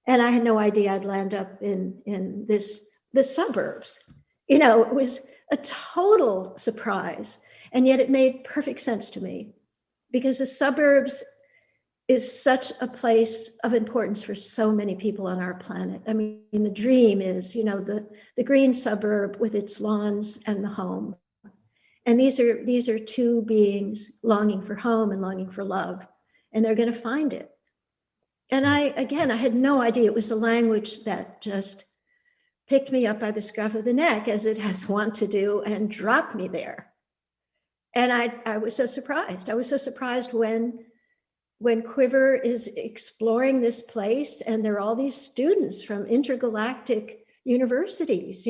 I had no idea I'd land up in the suburbs. It was a total surprise. And yet it made perfect sense to me, because the suburbs is such a place of importance for so many people on our planet. I mean, the dream is, the green suburb with its lawns and the home. And these are two beings longing for home and longing for love, and they're going to find it. And I had no idea it was the language that just picked me up by the scruff of the neck, as it has wont to do, and dropped me there. And I was so surprised. I was so surprised when Quiver is exploring this place, and there are all these students from intergalactic universities,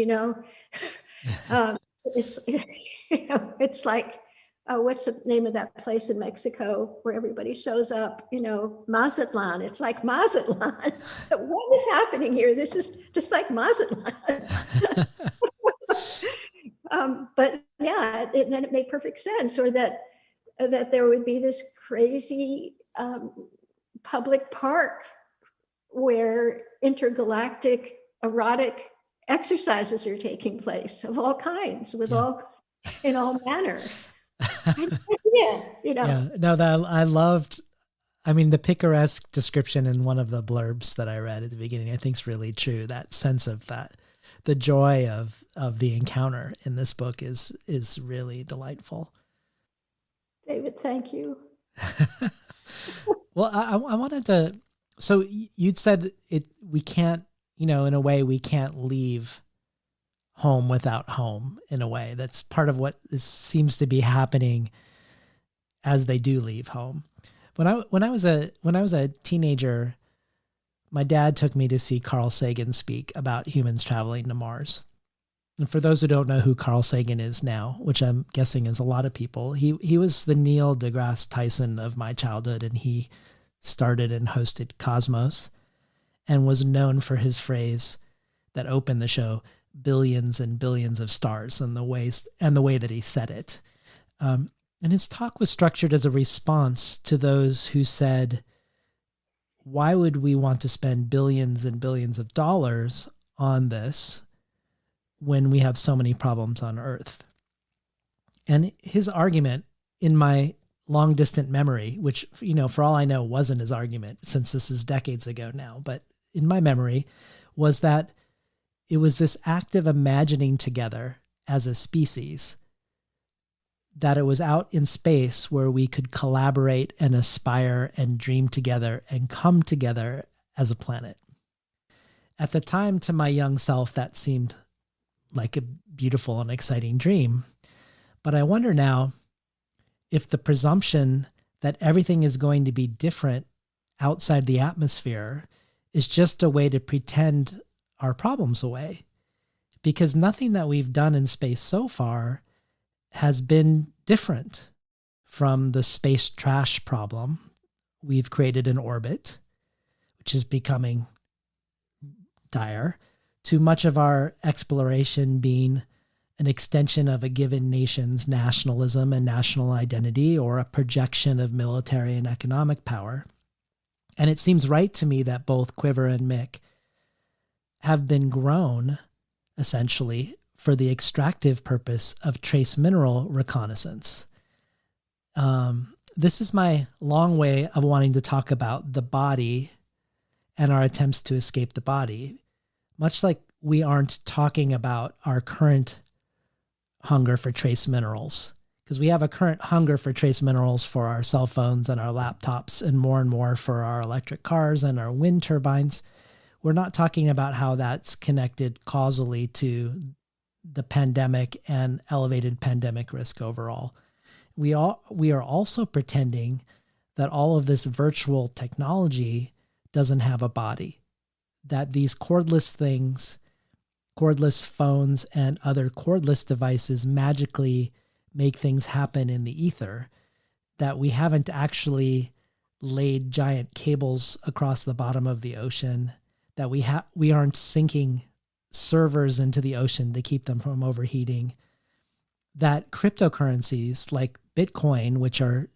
it's like, what's the name of that place in Mexico where everybody shows up, Mazatlan. It's like Mazatlan. What is happening here? This is just like Mazatlan. But yeah, then it made perfect sense, or that there would be this crazy public park where intergalactic erotic exercises are taking place of all kinds, in all manner. Yeah, no, that I loved. I mean, the picaresque description in one of the blurbs that I read at the beginning, I think is really true. That sense of that, the joy of the encounter in this book is really delightful. David, thank you. Well, I wanted to. So you'd said we can't, in a way, we can't leave home without home. In a way, that's part of what seems to be happening as they do leave home. When I was a teenager, my dad took me to see Carl Sagan speak about humans traveling to Mars. And for those who don't know who Carl Sagan is now, which I'm guessing is a lot of people, he was the Neil deGrasse Tyson of my childhood, and he started and hosted Cosmos and was known for his phrase that opened the show, billions and billions of stars, and the way that he said it. And his talk was structured as a response to those who said, why would we want to spend billions and billions of dollars on this when we have so many problems on Earth? And his argument, in my long distant memory, which, for all I know wasn't his argument, since this is decades ago now, but in my memory, was that it was this act of imagining together as a species, that it was out in space where we could collaborate and aspire and dream together and come together as a planet. At the time, to my young self, that seemed like a beautiful and exciting dream. But I wonder now if the presumption that everything is going to be different outside the atmosphere is just a way to pretend our problems away. Because nothing that we've done in space so far has been different from the space trash problem. We've created an orbit, which is becoming dire, to much of our exploration being an extension of a given nation's nationalism and national identity, or a projection of military and economic power. And it seems right to me that both Quiver and Mick have been grown, essentially, for the extractive purpose of trace mineral reconnaissance. This is my long way of wanting to talk about the body and our attempts to escape the body, much like we aren't talking about our current hunger for trace minerals, because we have a current hunger for trace minerals for our cell phones and our laptops, and more for our electric cars and our wind turbines. We're not talking about how that's connected causally to the pandemic and elevated pandemic risk overall. We are also pretending that all of this virtual technology doesn't have a body, that these cordless things, cordless phones and other cordless devices magically make things happen in the ether, that we haven't actually laid giant cables across the bottom of the ocean, that we aren't sinking servers into the ocean to keep them from overheating, that cryptocurrencies like Bitcoin, which are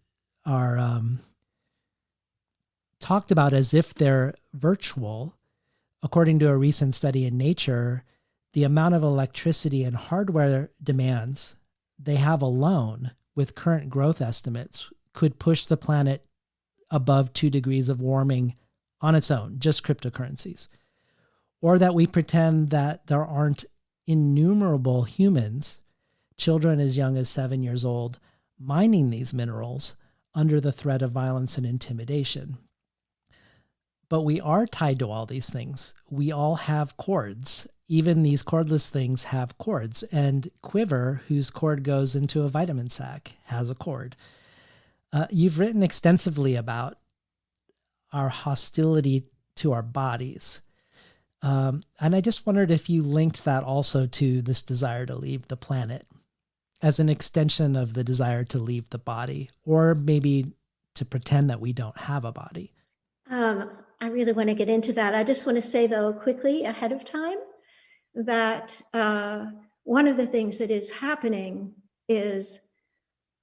talked about as if they're virtual, according to a recent study in Nature, the amount of electricity and hardware demands they have alone with current growth estimates could push the planet above 2 degrees of warming on its own, just cryptocurrencies. Or that we pretend that there aren't innumerable humans, children as young as 7 years old, mining these minerals under the threat of violence and intimidation. But we are tied to all these things. We all have cords. Even these cordless things have cords. And Quiver, whose cord goes into a vitamin sack, has a cord. You've written extensively about our hostility to our bodies. And I just wondered if you linked that also to this desire to leave the planet as an extension of the desire to leave the body, or maybe to pretend that we don't have a body. I really want to get into that. I just want to say, though, quickly ahead of time, that one of the things that is happening is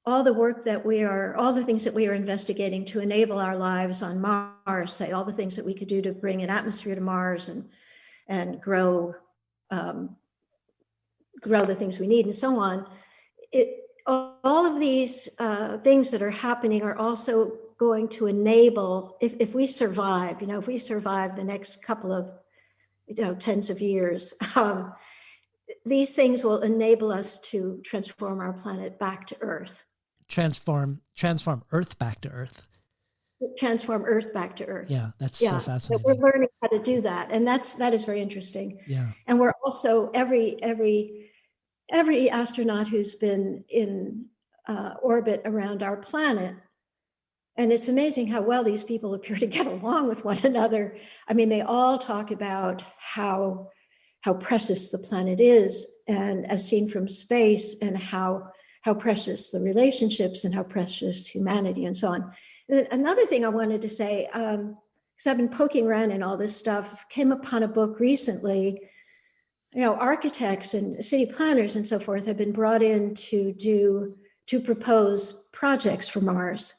all the things that we are investigating to enable our lives on Mars, say all the things that we could do to bring an atmosphere to Mars and grow the things we need and so on. All of these things that are happening are also going to enable, if we survive, if we survive the next couple of, tens of years, these things will enable us to transform our planet back to Earth. Transform Earth back to Earth. Transform Earth back to Earth. Yeah, that's so fascinating. So we're learning how to do that, and that is very interesting. Yeah. And we're also every astronaut who's been in orbit around our planet, and it's amazing how well these people appear to get along with one another. I mean, they all talk about how precious the planet is, and as seen from space, and how precious the relationships and how precious humanity and so on. And another thing I wanted to say, because I've been poking around in all this stuff, came upon a book recently. Architects and city planners and so forth have been brought in to propose projects for Mars.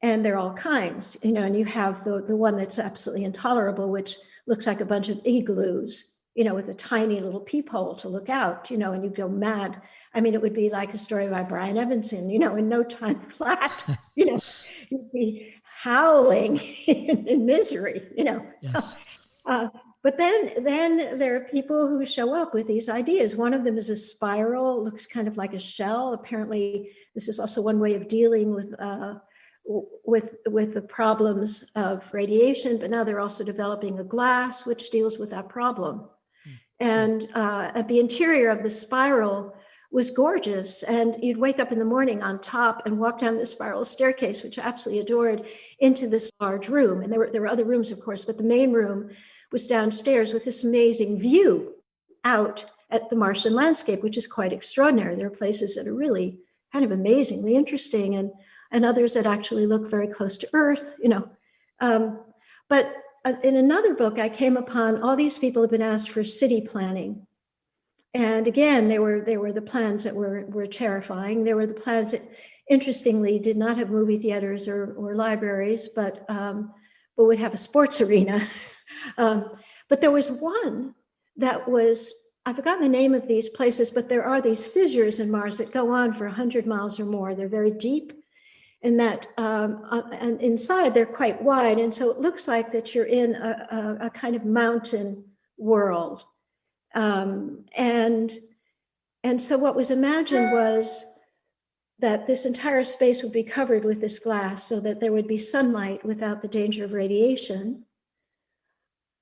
And they're all kinds, and you have the one that's absolutely intolerable, which looks like a bunch of igloos, with a tiny little peephole to look out, and you go mad. I mean, it would be like a story by Brian Evanson, in no time flat, you'd be howling in misery, Yes. But then there are people who show up with these ideas. One of them is a spiral, looks kind of like a shell. Apparently, this is also one way of dealing with the problems of radiation, but now they're also developing a glass which deals with that problem. And at the interior of the spiral was gorgeous, and you'd wake up in the morning on top and walk down the spiral staircase, which I absolutely adored, into this large room. And there were other rooms, of course, but the main room was downstairs with this amazing view out at the Martian landscape, which is quite extraordinary. There are places that are really kind of amazingly interesting, and others that actually look very close to Earth, But in another book, I came upon all these people have been asked for city planning. And again, they were the plans that were terrifying. They were the plans that, interestingly, did not have movie theaters or libraries, but would have a sports arena. But there was one that was, I've forgotten the name of these places, but there are these fissures in Mars that go on for 100 miles or more. They're very deep. And that, and inside they're quite wide. And so it looks like that you're in a kind of mountain world. And so what was imagined was that this entire space would be covered with this glass so that there would be sunlight without the danger of radiation.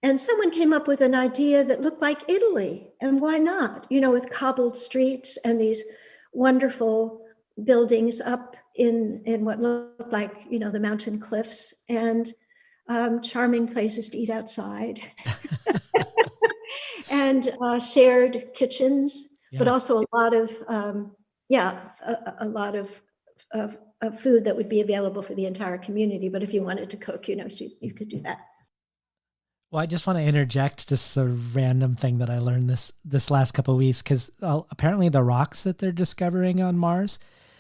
And someone came up with an idea that looked like Italy. And why not? With cobbled streets and these wonderful buildings up in what looked like, the mountain cliffs, and charming places to eat outside. And shared kitchens, but also a lot of, a lot of food that would be available for the entire community. But if you wanted to cook, you could do that. Well, I just want to interject just a random thing that I learned this last couple of weeks, because apparently the rocks that they're discovering on Mars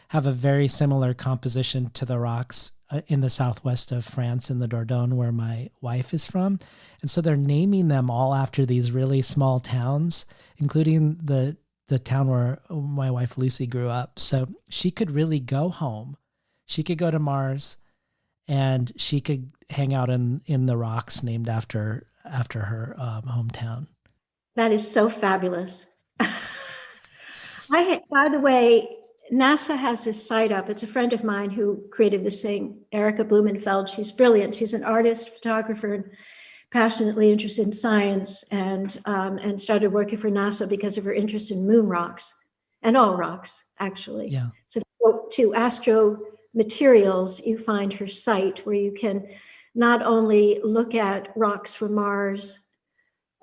have a very similar composition to the rocks in the southwest of France in the Dordogne, where my wife is from. And so they're naming them all after these really small towns, including the town where my wife Lucy grew up. So she could really go home. She could go to Mars and she could hang out in the rocks named after her hometown. That is so fabulous. By the way, NASA has this site up. It's a friend of mine who created this thing, Erica Blumenfeld. She's brilliant. She's an artist, photographer, and passionately interested in science, and started working for NASA because of her interest in moon rocks and all rocks, actually. Yeah. So to Astro Materials, you find her site where you can not only look at rocks from Mars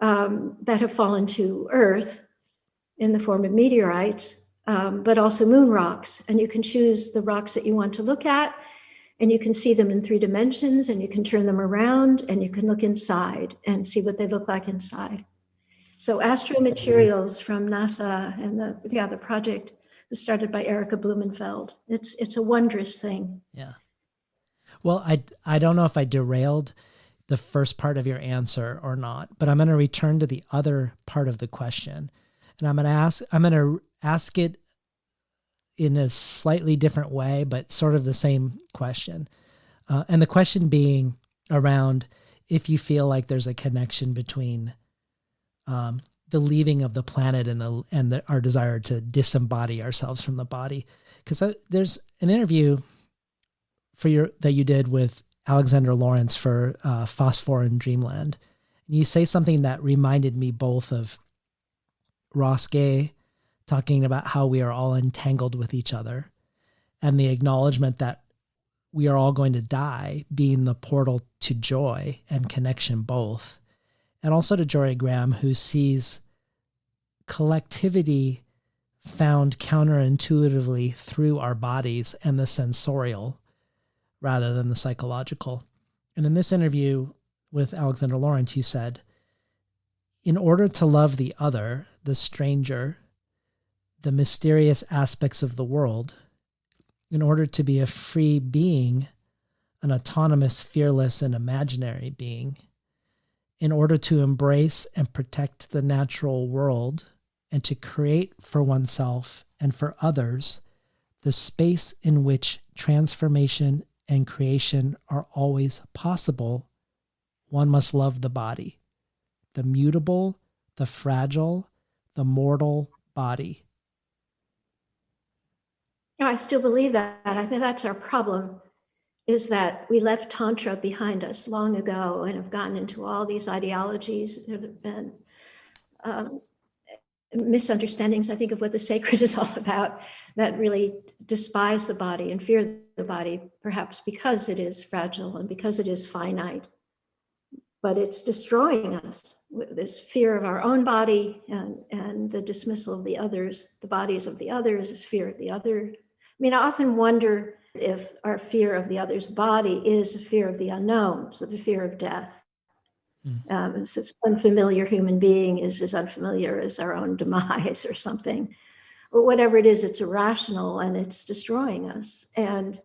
that have fallen to Earth in the form of meteorites, but also moon rocks. And you can choose the rocks that you want to look at, and you can see them in 3 dimensions, and you can turn them around, and you can look inside and see what they look like inside. So Astro Materials from NASA, and the project was started by Erica Blumenfeld. It's a wondrous thing. Yeah. Well, I don't know if I derailed the first part of your answer or not, but I'm going to return to the other part of the question. And I'm going to ask it in a slightly different way, but sort of the same question. And the question being around if you feel like there's a connection between the leaving of the planet and our desire to disembody ourselves from the body. Because there's an interview that you did with Alexander Lawrence for Phosphor in Dreamland. And you say something that reminded me both of Ross Gay talking about how we are all entangled with each other, and the acknowledgement that we are all going to die being the portal to joy and connection both. And also to Jory Graham, who sees collectivity found counterintuitively through our bodies and the sensorial rather than the psychological. And in this interview with Alexander Lawrence, you said, in order to love the other, the stranger, the mysterious aspects of the world, in order to be a free being, an autonomous, fearless, and imaginary being, in order to embrace and protect the natural world, and to create for oneself and for others the space in which transformation and creation are always possible, one must love the body, the mutable, the fragile, the mortal body. I still believe that. I think that's our problem, is that we left Tantra behind us long ago and have gotten into all these ideologies that have been misunderstandings, I think, of what the sacred is all about, that really despise the body and fear the body, perhaps because it is fragile and because it is finite. But it's destroying us with this fear of our own body and the dismissal of the others, the bodies of the others, is fear of the other. I mean, I often wonder if our fear of the other's body is a fear of the unknown, so the fear of death. This unfamiliar human being is as unfamiliar as our own demise or something. But whatever it is, it's irrational and it's destroying us. And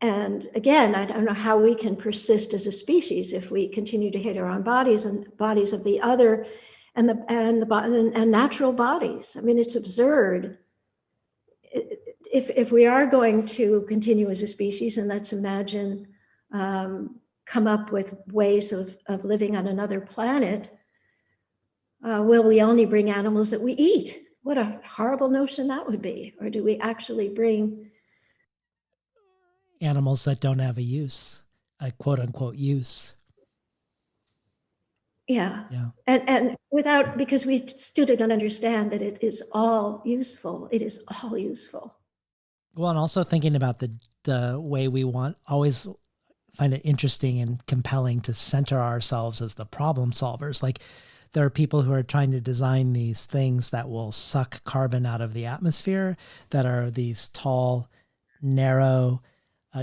again, I don't know how we can persist as a species if we continue to hate our own bodies and bodies of the other and natural bodies. I mean, it's absurd. If we are going to continue as a species, and let's imagine come up with ways of living on another planet, will we only bring animals that we eat? What a horrible notion that would be. Or do we actually bring animals that don't have a use, a quote unquote use? Yeah. And without, because we still don't understand that it is all useful. It is all useful. Well, and also thinking about the way we always find it interesting and compelling to center ourselves as the problem solvers. Like there are people who are trying to design these things that will suck carbon out of the atmosphere, that are these tall, narrow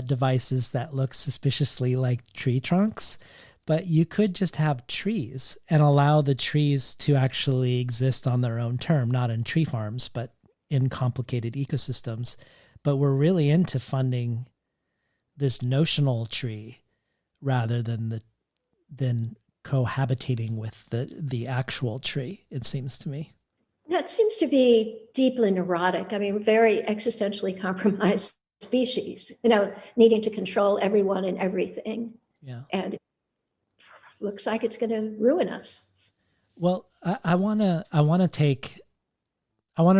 devices that look suspiciously like tree trunks. But you could just have trees and allow the trees to actually exist on their own term, not in tree farms, but in complicated ecosystems. But we're really into funding this notional tree rather than cohabitating with the actual tree, it seems to me. That seems to be deeply neurotic. I mean, very existentially compromised species, needing to control everyone and everything. Yeah. And it looks like it's going to ruin us. Well, I want to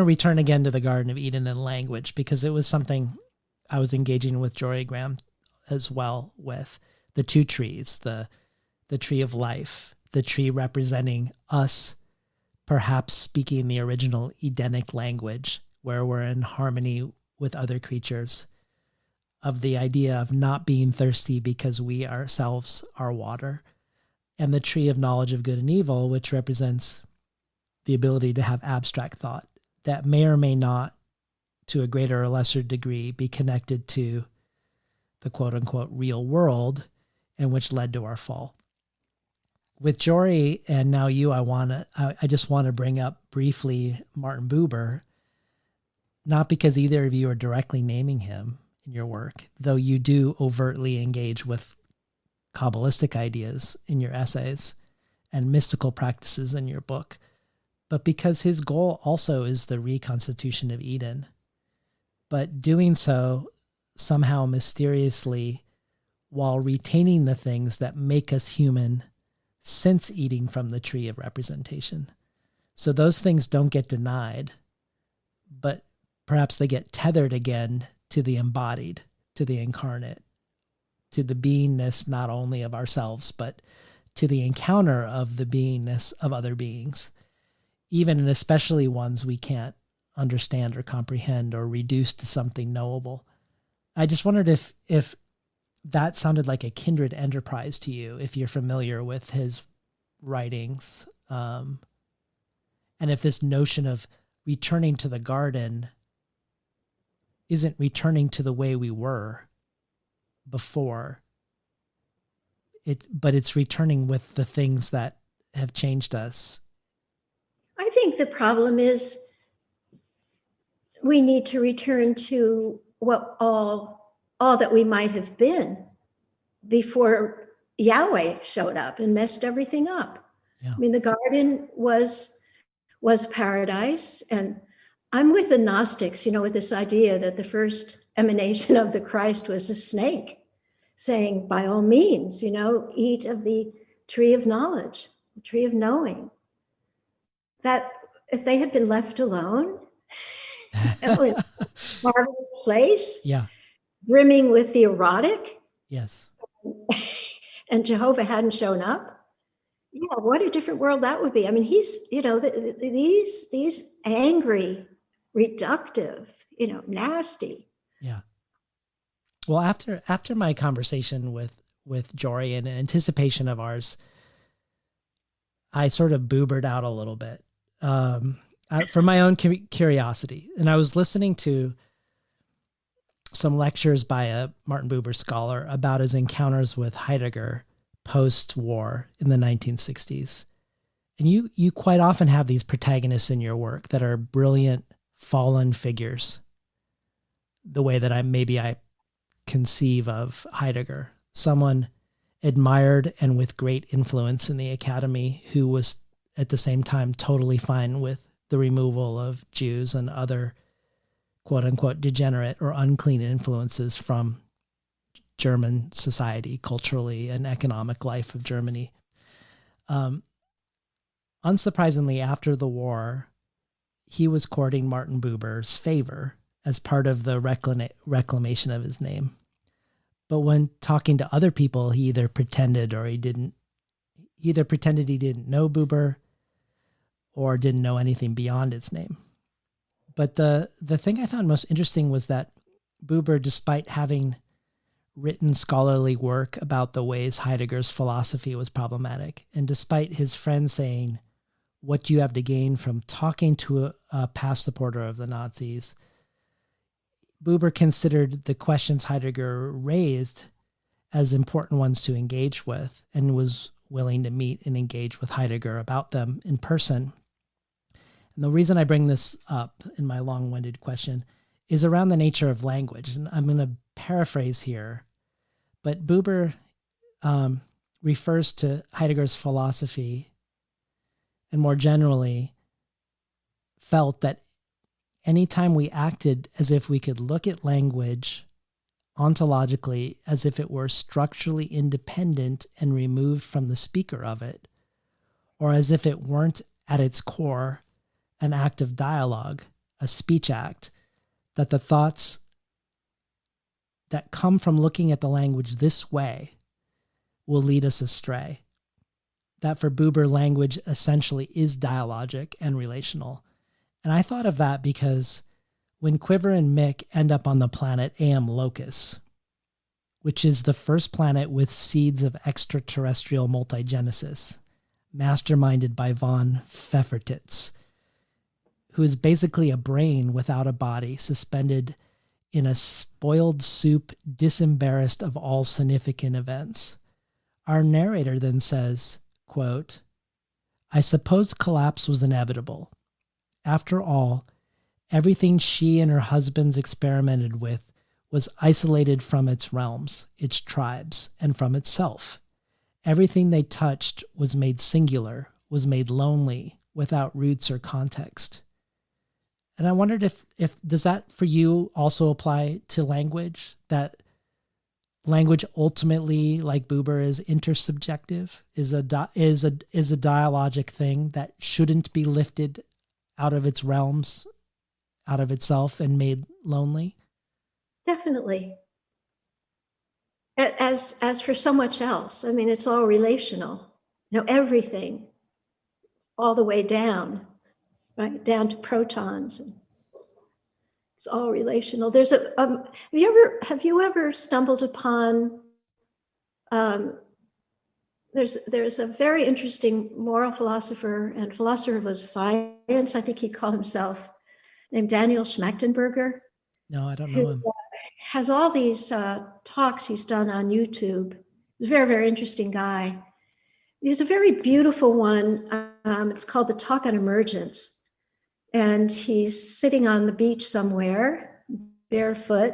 return again to the Garden of Eden and language, because it was something I was engaging with Jory Graham as well with the two trees, the tree of life, the tree representing us, perhaps speaking the original Edenic language where we're in harmony with other creatures, of the idea of not being thirsty because we ourselves are water, and the tree of knowledge of good and evil, which represents the ability to have abstract thought that may or may not, to a greater or lesser degree, be connected to the quote unquote real world, and which led to our fall. With Jory and now you, I just want to bring up briefly Martin Buber, not because either of you are directly naming him in your work, though you do overtly engage with Kabbalistic ideas in your essays and mystical practices in your book, but because his goal also is the reconstitution of Eden, but doing so somehow mysteriously while retaining the things that make us human since eating from the tree of representation. So those things don't get denied, but perhaps they get tethered again to the embodied, to the incarnate, to the beingness not only of ourselves, but to the encounter of the beingness of other beings, even and especially ones we can't understand or comprehend or reduce to something knowable. I just wondered if that sounded like a kindred enterprise to you, if you're familiar with his writings, and if this notion of returning to the garden isn't returning to the way we were before, but it's returning with the things that have changed us. I think the problem is we need to return to what all that we might have been before Yahweh showed up and messed everything up. Yeah. I mean, the garden was paradise. And I'm with the Gnostics, with this idea that the first emanation of the Christ was a snake saying, by all means, eat of the tree of knowledge, the tree of knowing. That if they had been left alone, it was a marvelous place. Yeah. Brimming with the erotic. Yes. And Jehovah hadn't shown up. Yeah, what a different world that would be. I mean, he's, these angry, reductive, nasty. Yeah. Well, after my conversation with Jory, in anticipation of ours, I sort of boobered out a little bit for my own curiosity. And I was listening to some lectures by a Martin Buber scholar about his encounters with Heidegger post-war in the 1960s. And you quite often have these protagonists in your work that are brilliant fallen figures, the way that I conceive of Heidegger, someone admired and with great influence in the academy, who was at the same time totally fine with the removal of Jews and other quote unquote degenerate or unclean influences from German society, culturally and economic life of Germany. Unsurprisingly, after the war, he was courting Martin Buber's favor as part of the reclamation of his name. But when talking to other people, he either pretended he didn't know Buber or didn't know anything beyond his name. But the thing I found most interesting was that Buber, despite having written scholarly work about the ways Heidegger's philosophy was problematic, and despite his friends saying, "What do you have to gain from talking to a past supporter of the Nazis?" Buber considered the questions Heidegger raised as important ones to engage with, and was willing to meet and engage with Heidegger about them in person. And the reason I bring this up in my long-winded question is around the nature of language. And I'm going to paraphrase here, but Buber refers to Heidegger's philosophy, and more generally felt that anytime we acted as if we could look at language ontologically as if it were structurally independent and removed from the speaker of it, or as if it weren't at its core an act of dialogue, a speech act, that the thoughts that come from looking at the language this way will lead us astray. That for Buber, language essentially is dialogic and relational. And I thought of that because when Quiver and Mick end up on the planet AM Locus, which is the first planet with seeds of extraterrestrial multigenesis, masterminded by von Pfeffertitz, who is basically a brain without a body, suspended in a spoiled soup, disembarrassed of all significant events. Our narrator then says, quote, "I suppose collapse was inevitable. After all, everything she and her husbands experimented with was isolated from its realms, its tribes, and from itself. Everything they touched was made singular, was made lonely, without roots or context." And I wondered if does that for you also apply to language? That language ultimately, like Buber, is intersubjective, is a dialogic thing that shouldn't be lifted out of its realms, out of itself, and made lonely? Definitely. As for so much else, I mean, it's all relational. Everything, all the way down, right down to protons. It's all relational. There's have you ever stumbled upon? There's a very interesting moral philosopher and philosopher of science, I think he'd call himself, named Daniel Schmachtenberger. No, I don't know him. Has all these talks he's done on YouTube. He's a very, very interesting guy. He has a very beautiful one. It's called The Talk on Emergence. And he's sitting on the beach somewhere, barefoot,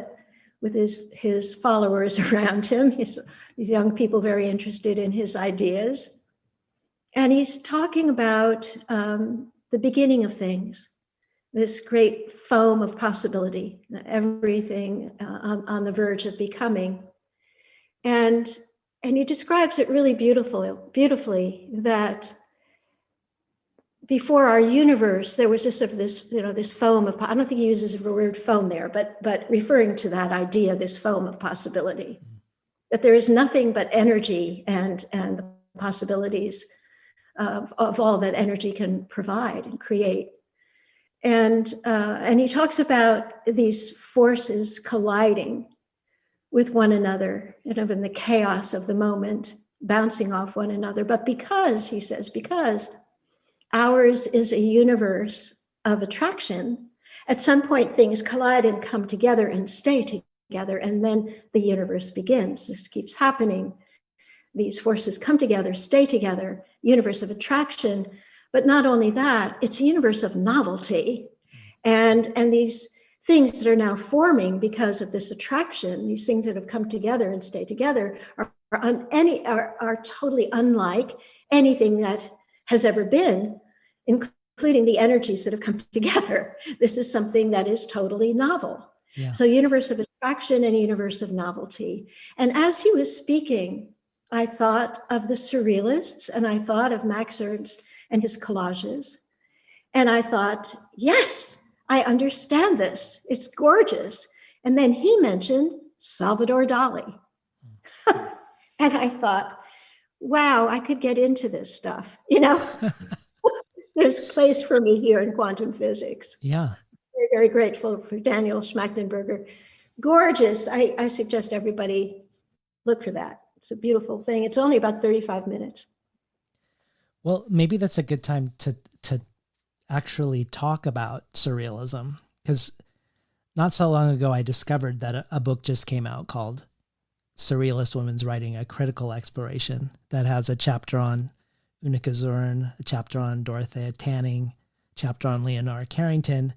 with his followers around him. These young people very interested in his ideas. And he's talking about the beginning of things, this great foam of possibility, everything on the verge of becoming. And he describes it really beautifully that before our universe, there was just sort of this foam of, I don't think he uses the word foam there, but referring to that idea, this foam of possibility, that there is nothing but energy and the possibilities of all that energy can provide and create. And he talks about these forces colliding with one another, in the chaos of the moment, bouncing off one another. But because, he says, because ours is a universe of attraction, at some point things collide and come together and stay together, and then the universe begins. This keeps happening. These forces come together, stay together, universe of attraction. But not only that, it's a universe of novelty. And these things that are now forming because of this attraction, these things that have come together and stay together, are totally unlike anything that has ever been, including the energies that have come together. This is something that is totally novel. Yeah. So universe of attraction and universe of novelty. And as he was speaking, I thought of the surrealists, and I thought of Max Ernst and his collages. And I thought, yes, I understand this. It's gorgeous. And then he mentioned Salvador Dali. And I thought, wow, I could get into this stuff. There's a place for me here in quantum physics. Yeah. Very, very grateful for Daniel Schmachtenberger. Gorgeous. I suggest everybody look for that. It's a beautiful thing. It's only about 35 minutes. Well, maybe that's a good time to actually talk about surrealism, because not so long ago I discovered that a book just came out called Surrealist Women's Writing, a Critical Exploration, that has a chapter on Unica Zorn, a chapter on Dorothea Tanning, a chapter on Leonora Carrington,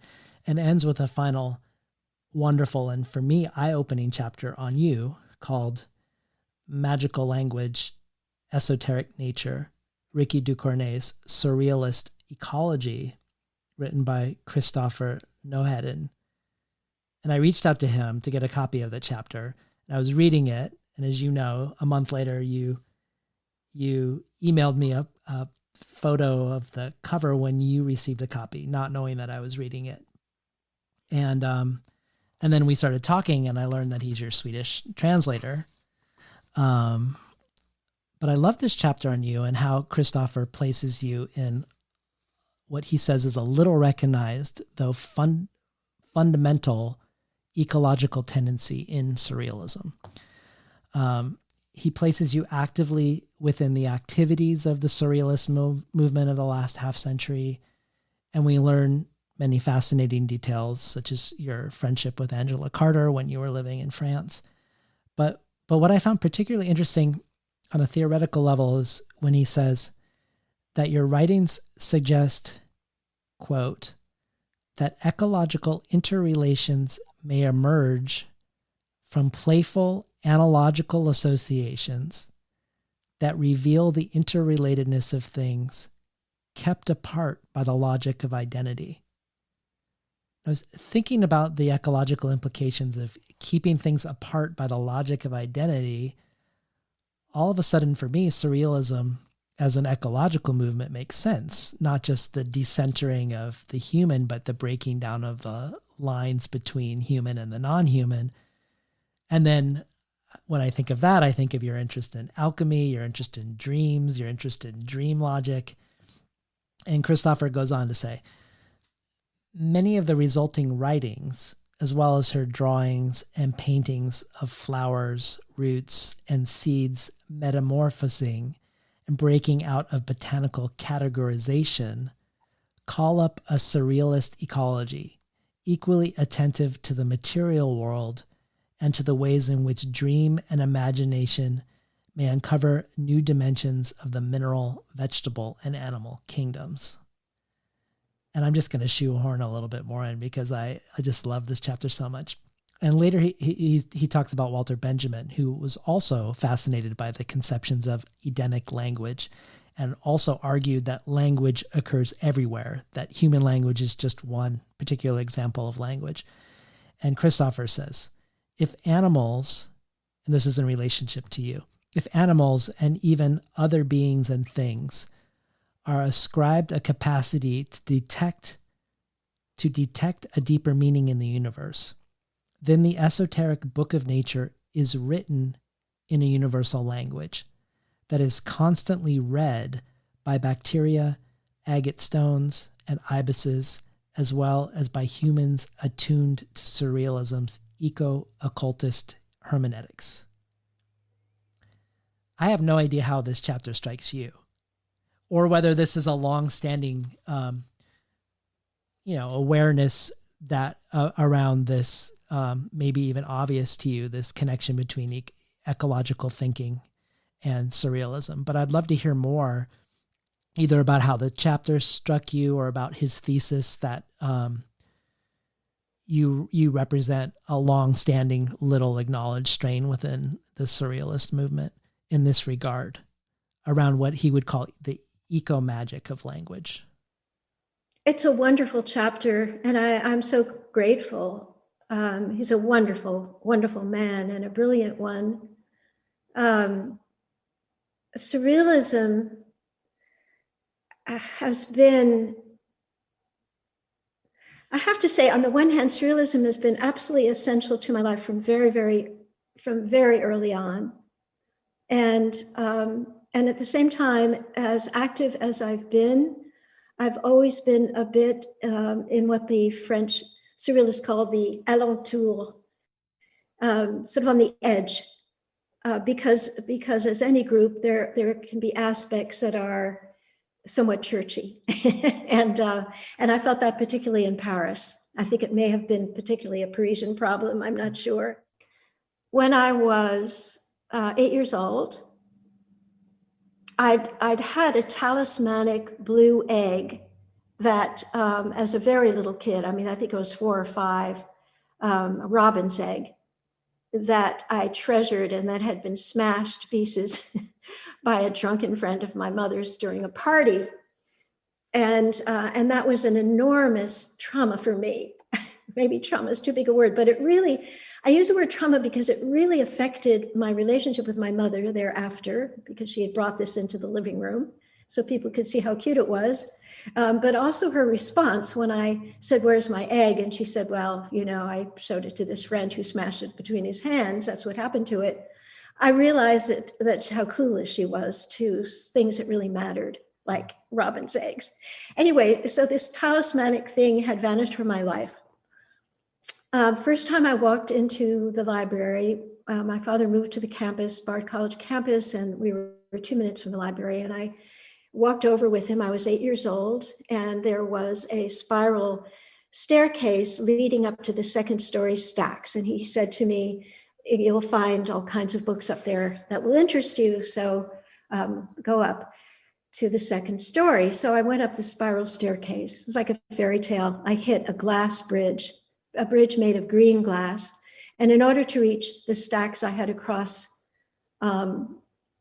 and ends with a final wonderful and, for me, eye-opening chapter on you called Magical Language, Esoteric Nature, Rikki Ducornet's Surrealist Ecology, written by Christopher Noheden. And I reached out to him to get a copy of the chapter, and I was reading it. And as you know, a month later, you emailed me a photo of the cover when you received a copy, not knowing that I was reading it. And then we started talking, and I learned that he's your Swedish translator. But I love this chapter on you and how Christopher places you in what he says is a little recognized, though fundamental ecological tendency in surrealism. He places you actively within the activities of the surrealist movement of the last half century, and we learn many fascinating details, such as your friendship with Angela Carter when you were living in France. But what I found particularly interesting on a theoretical level is when he says that your writings suggest, quote, that ecological interrelations may emerge from playful analogical associations that reveal the interrelatedness of things kept apart by the logic of identity. I was thinking about the ecological implications of keeping things apart by the logic of identity. All of a sudden, for me, surrealism as an ecological movement makes sense, not just the decentering of the human, but the breaking down of the lines between human and the non-human. And then when I think of that, I think of your interest in alchemy, your interest in dreams, your interest in dream logic. And Christopher goes on to say, many of the resulting writings, as well as her drawings and paintings of flowers, roots, and seeds metamorphosing and breaking out of botanical categorization, call up a surrealist ecology, equally attentive to the material world and to the ways in which dream and imagination may uncover new dimensions of the mineral, vegetable, and animal kingdoms. And I'm just going to shoehorn a little bit more in because I just love this chapter so much. And later he talks about Walter Benjamin, who was also fascinated by the conceptions of Edenic language and also argued that language occurs everywhere, that human language is just one particular example of language. And Christopher says, if animals, and this is in relationship to you, if animals and even other beings and things are ascribed a capacity to detect a deeper meaning in the universe, then the esoteric book of nature is written in a universal language that is constantly read by bacteria, agate stones, and ibises, as well as by humans attuned to surrealism's eco-occultist hermeneutics. I have no idea how this chapter strikes you, or whether this is a long-standing, awareness that around this, maybe even obvious to you, this connection between ecological thinking and surrealism. But I'd love to hear more, either about how the chapter struck you or about his thesis that you represent a long-standing, little acknowledged strain within the surrealist movement in this regard, around what he would call the eco-magic of language. It's a wonderful chapter, and I'm so grateful. He's a wonderful, wonderful man and a brilliant one. Surrealism has been, I have to say, on the one hand, surrealism has been absolutely essential to my life from very early on. And at the same time, as active as I've been, I've always been a bit in what the French surrealists call the alentour, sort of on the edge, because as any group, there can be aspects that are somewhat churchy, and I felt that particularly in Paris. I think it may have been particularly a Parisian problem. I'm not sure. When I was 8 years old, I'd had a talismanic blue egg that, as a very little kid, I mean, I think it was 4 or 5, a robin's egg that I treasured and that had been smashed to pieces by a drunken friend of my mother's during a party. And that was an enormous trauma for me. Maybe trauma is too big a word, but it really, I use the word trauma because it really affected my relationship with my mother thereafter, because she had brought this into the living room so people could see how cute it was. But also her response when I said, "Where's my egg?" And she said, "Well, I showed it to this friend who smashed it between his hands. That's what happened to it." I realized that how clueless she was to things that really mattered, like robin's eggs. Anyway, so this talismanic thing had vanished from my life. First time I walked into the library, my father moved to the campus, Bard College campus, and we were 2 minutes from the library. And I walked over with him. I was 8 years old, and there was a spiral staircase leading up to the second story stacks. And he said to me, "You'll find all kinds of books up there that will interest you. So go up to the second story." So I went up the spiral staircase. It's like a fairy tale. I hit a glass bridge, a bridge made of green glass. And in order to reach the stacks, I had to cross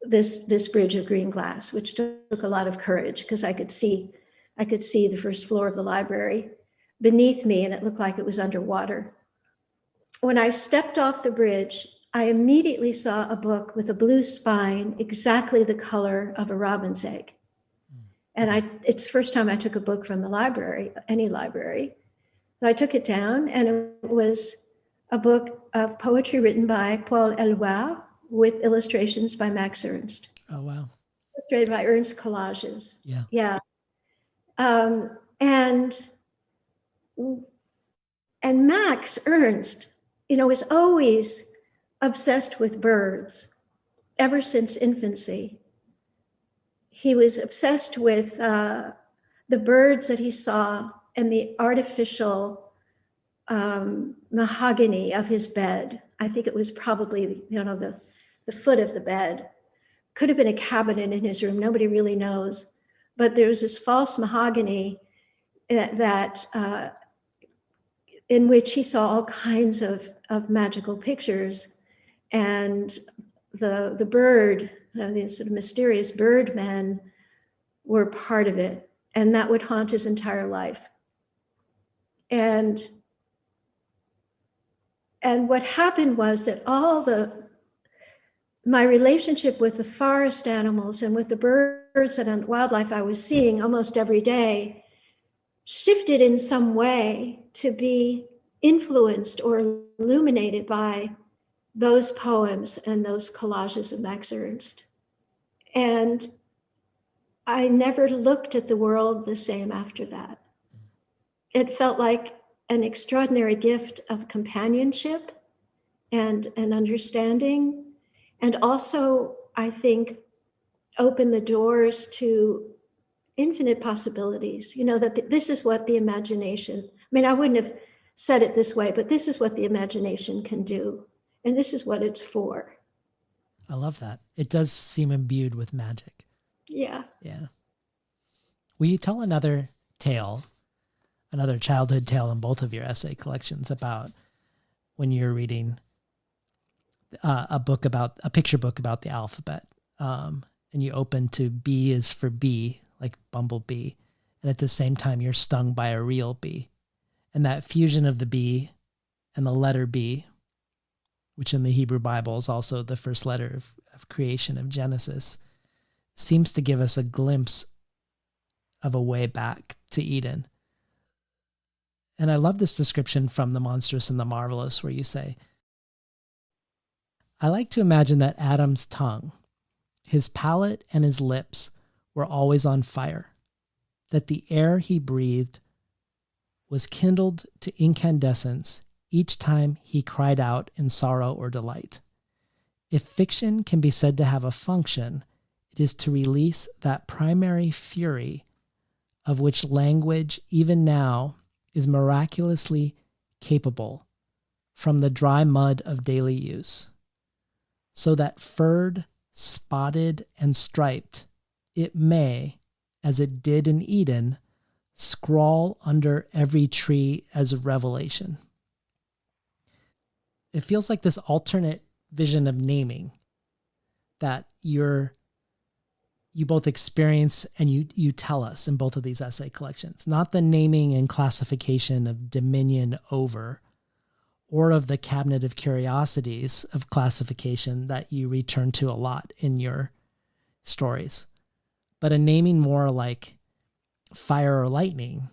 this bridge of green glass, which took a lot of courage because I could see the first floor of the library beneath me, and it looked like it was underwater. When I stepped off the bridge, I immediately saw a book with a blue spine, exactly the color of a robin's egg. And it's the first time I took a book from the library, any library. So I took it down, and it was a book of poetry written by Paul Eluard with illustrations by Max Ernst. Oh, wow. Illustrated by Ernst collages. Yeah. Yeah. And Max Ernst, is always obsessed with birds ever since infancy. He was obsessed with the birds that he saw and the artificial mahogany of his bed. I think it was probably, the foot of the bed. Could have been a cabinet in his room. Nobody really knows. But there was this false mahogany that in which he saw all kinds of magical pictures. And the bird, these sort of mysterious birdmen were part of it. And that would haunt his entire life. And what happened was that my relationship with the forest animals and with the birds and wildlife I was seeing almost every day shifted in some way to be influenced or illuminated by those poems and those collages of Max Ernst. And I never looked at the world the same after that. It felt like an extraordinary gift of companionship and understanding. And also, I think, opened the doors to infinite possibilities. That this is what the imagination, I wouldn't have said it this way, but this is what the imagination can do. And this is what it's for. I love that. It does seem imbued with magic. Yeah. Yeah. Will you tell another childhood tale in both of your essay collections about when you're reading a picture book about the alphabet, and you open to B is for bee, like bumblebee, and at the same time you're stung by a real bee, and that fusion of the bee and the letter B, which in the Hebrew Bible is also the first letter of creation of Genesis, seems to give us a glimpse of a way back to Eden. And I love this description from The Monstrous and the Marvelous, where you say, "I like to imagine that Adam's tongue, his palate and his lips were always on fire, that the air he breathed was kindled to incandescence each time he cried out in sorrow or delight. If fiction can be said to have a function, it is to release that primary fury of which language, even now, is miraculously capable from the dry mud of daily use, so that furred, spotted, and striped, it may, as it did in Eden, scrawl under every tree as a revelation. It feels like this alternate vision of naming that you both experience and you tell us in both of these essay collections. Not the naming and classification of dominion over, or of the cabinet of curiosities of classification that you return to a lot in your stories, but a naming more like fire or lightning,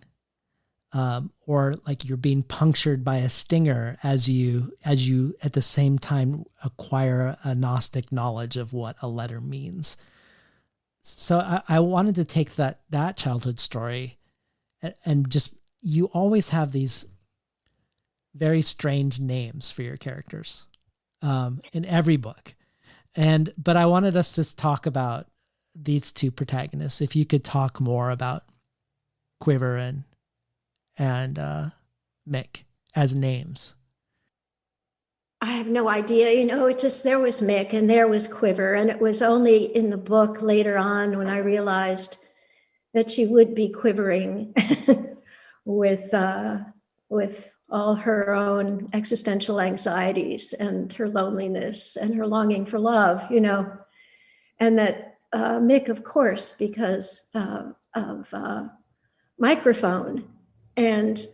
or like you're being punctured by a stinger as you at the same time acquire a gnostic knowledge of what a letter means. So I wanted to take that childhood story and just, you always have these very strange names for your characters in every book. But I wanted us to talk about these two protagonists. If you could talk more about Quiver and Mick as names. I have no idea. It just, there was Mick and there was Quiver. And it was only in the book later on when I realized that she would be quivering with all her own existential anxieties and her loneliness and her longing for love, and that Mick, of course, because of microphone. And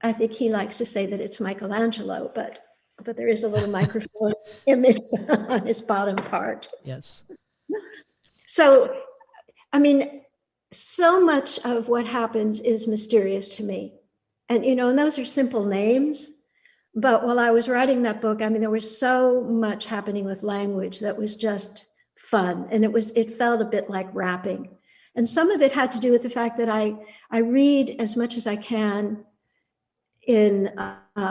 I think he likes to say that it's Michelangelo, but there is a little microphone image on his bottom part. Yes. So, I mean, so much of what happens is mysterious to me. And, and those are simple names. But while I was writing that book, I mean, there was so much happening with language that was just fun. And it felt a bit like rapping. And some of it had to do with the fact that I read as much as I can in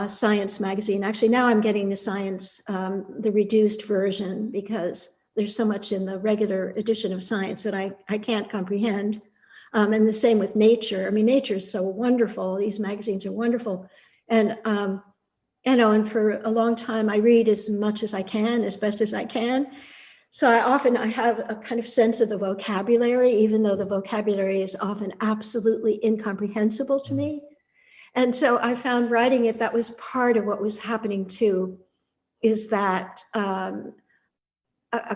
science magazine. Actually, now I'm getting the science, the reduced version, because there's so much in the regular edition of Science that I can't comprehend. And the same with Nature. I mean, Nature is so wonderful. These magazines are wonderful. And, and for a long time, I read as much as I can, as best as I can. So I have a kind of sense of the vocabulary, even though the vocabulary is often absolutely incomprehensible to me. And so I found writing it, that was part of what was happening too, is that a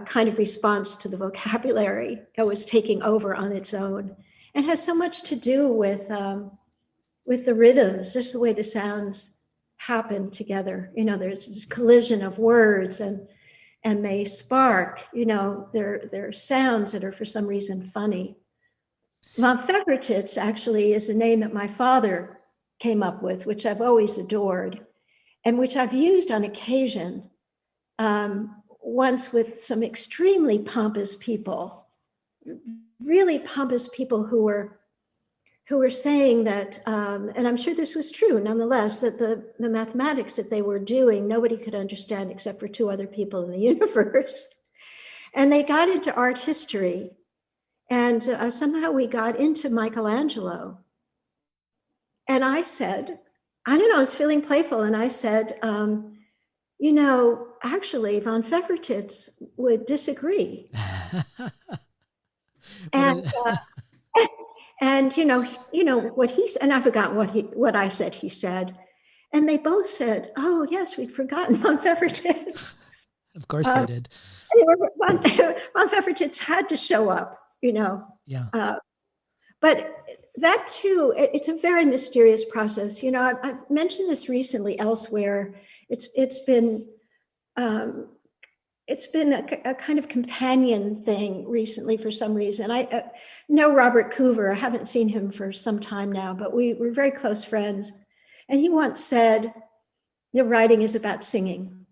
kind of response to the vocabulary that was taking over on its own, and has so much to do with the rhythms, just the way the sounds happen together. There's this collision of words and they spark, they're sounds that are for some reason funny. Von Pfeffertitz actually is a name that my father came up with, which I've always adored, and which I've used on occasion, once with some extremely pompous people, really pompous people who were saying that, and I'm sure this was true nonetheless, that the mathematics that they were doing, nobody could understand except for two other people in the universe. And they got into art history, and somehow we got into Michelangelo. And I said, I don't know, I was feeling playful. And I said, actually, von Pfeffertitz would disagree. And what he said, and I forgot what I said he said. And they both said, oh, yes, we'd forgotten von Pfeffertitz. Of course they did. Von Pfeffertitz had to show up, Yeah. But that too, it's a very mysterious process. I've mentioned this recently elsewhere. It's been a kind of companion thing recently for some reason. I know Robert Coover. I haven't seen him for some time now, but we're very close friends. And he once said, the writing is about singing.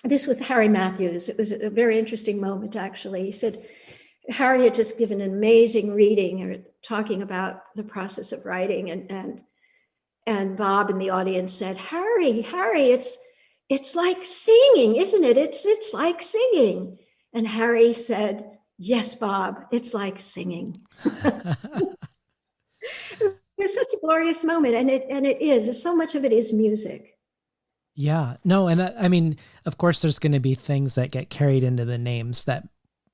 This with Harry Matthews. It was a very interesting moment, actually. He said, Harry had just given an amazing reading or talking about the process of writing. And And Bob in the audience said, Harry, it's like singing, isn't it? It's like singing. And Harry said, yes, Bob, it's like singing. It's such a glorious moment. And it is. So much of it is music. Yeah, no. And I mean, of course, there's going to be things that get carried into the names that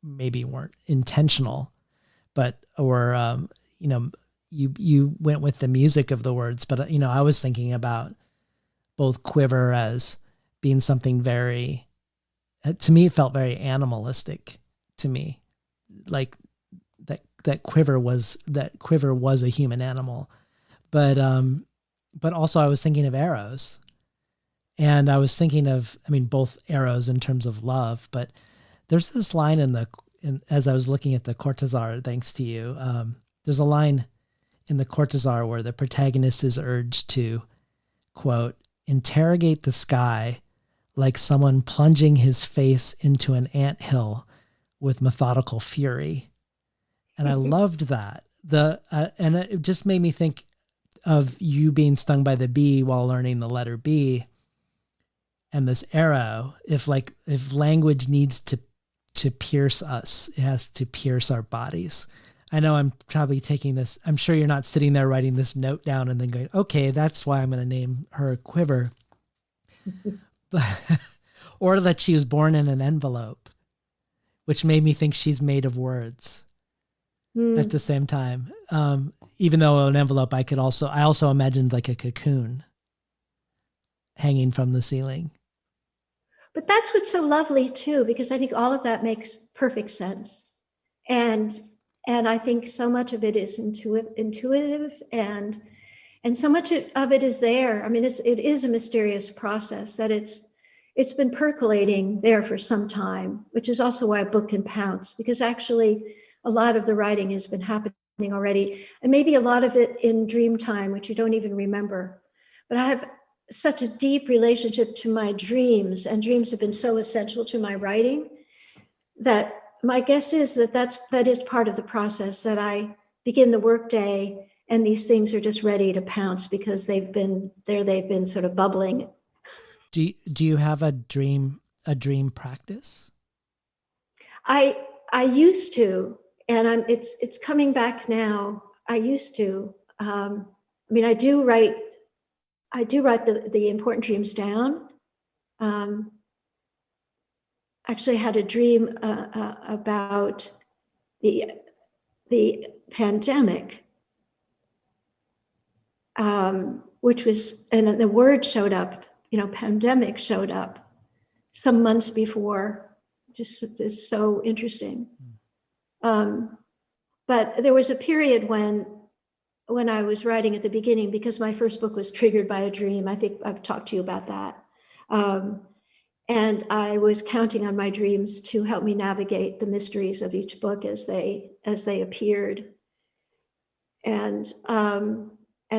maybe weren't intentional, or you went with the music of the words, but I was thinking about both quiver as being something very, to me, it felt very animalistic to me, like that quiver was a human animal, but also I was thinking of arrows, and I was thinking of, I mean, both arrows in terms of love, but there's this line as I was looking at the Cortázar, thanks to you, there's a line in the Cortázar where the protagonist is urged to, quote, interrogate the sky like someone plunging his face into an anthill with methodical fury. And I loved that. And it just made me think of you being stung by the bee while learning the letter B, and this arrow. If language needs to pierce us, it has to pierce our bodies. I know I'm probably taking this. I'm sure you're not sitting there writing this note down and then going, okay, that's why I'm going to name her Quiver. Or that she was born in an envelope, which made me think she's made of words at the same time. Even though an envelope, I also imagined like a cocoon hanging from the ceiling. But that's what's so lovely too, because I think all of that makes perfect sense. And I think so much of it is intuitive, and so much of it is there. I mean, it is a mysterious process that it's been percolating there for some time, which is also why a book can pounce, because actually a lot of the writing has been happening already, and maybe a lot of it in dream time, which you don't even remember. But I have such a deep relationship to my dreams, and dreams have been so essential to my writing, that my guess is that is part of the process, that I begin the workday and these things are just ready to pounce because they've been sort of bubbling. Do you have a dream practice? I used to, and it's coming back now. I used to. I mean, I do write the important dreams down. Actually had a dream about the pandemic, which was, and the word showed up, pandemic showed up some months before. Just is so interesting. But there was a period when I was writing at the beginning, because my first book was triggered by a dream. I think I've talked to you about that. And I was counting on my dreams to help me navigate the mysteries of each book as they appeared. And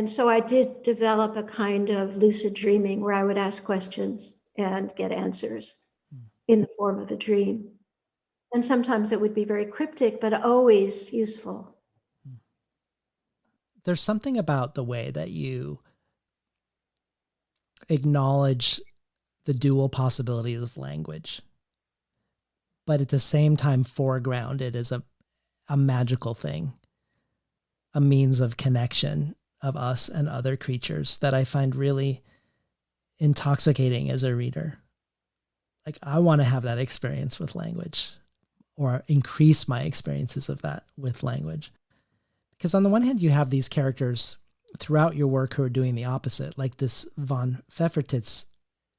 so I did develop a kind of lucid dreaming where I would ask questions and get answers in the form of a dream. And sometimes it would be very cryptic, but always useful. There's something about the way that you acknowledge the dual possibilities of language, but at the same time foreground it as a magical thing, a means of connection of us and other creatures that I find really intoxicating as a reader. Like, I want to have that experience with language, or increase my experiences of that with language. Because on the one hand, you have these characters throughout your work who are doing the opposite, like this von Pfeffertitz,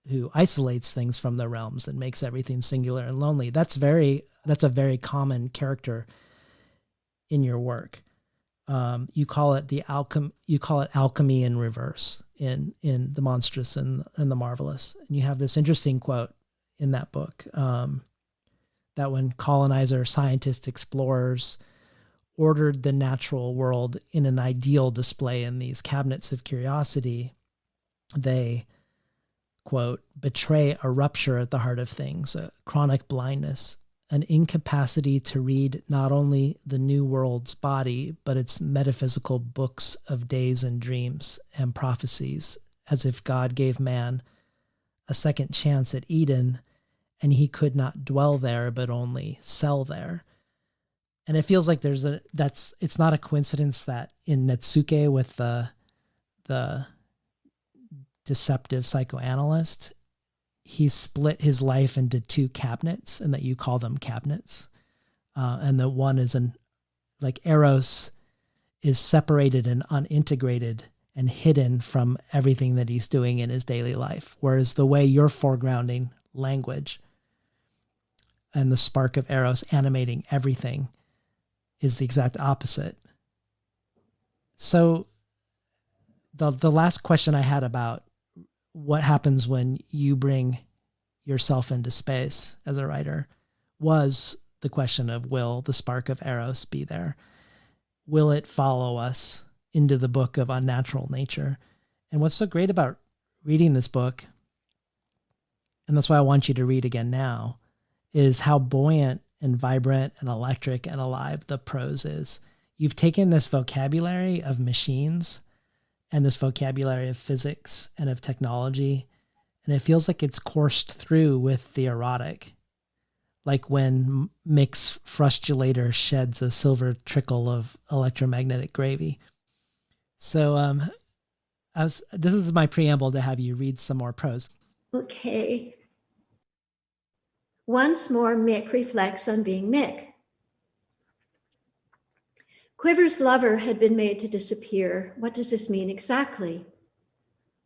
who isolates things from their realms and makes everything singular and lonely. That's a very common character in your work. You call it alchemy in reverse in The Monstrous and the Marvelous. And you have this interesting quote in that book, that when colonizer, scientists, explorers ordered the natural world in an ideal display in these cabinets of curiosity, they, quote, betray a rupture at the heart of things, a chronic blindness, an incapacity to read not only the new world's body, but its metaphysical books of days and dreams and prophecies, as if God gave man a second chance at Eden, and he could not dwell there, but only sell there. And it feels like it's not a coincidence that in Netsuke with the deceptive psychoanalyst, he split his life into two cabinets, and that you call them cabinets. And the one is like Eros is separated and unintegrated and hidden from everything that he's doing in his daily life. Whereas the way you're foregrounding language and the spark of Eros animating everything is the exact opposite. So the last question I had about what happens when you bring yourself into space as a writer was the question of, will the spark of Eros be there? Will it follow us into the book of unnatural nature? And what's so great about reading this book, and that's why I want you to read again now, is how buoyant and vibrant and electric and alive the prose is. You've taken this vocabulary of machines and this vocabulary of physics and of technology, and it feels like it's coursed through with the erotic. Like when Mick's frustulator sheds a silver trickle of electromagnetic gravy. So this is my preamble to have you read some more prose. Okay. Once more, Mick reflects on being Mick. Quiver's lover had been made to disappear. What does this mean exactly?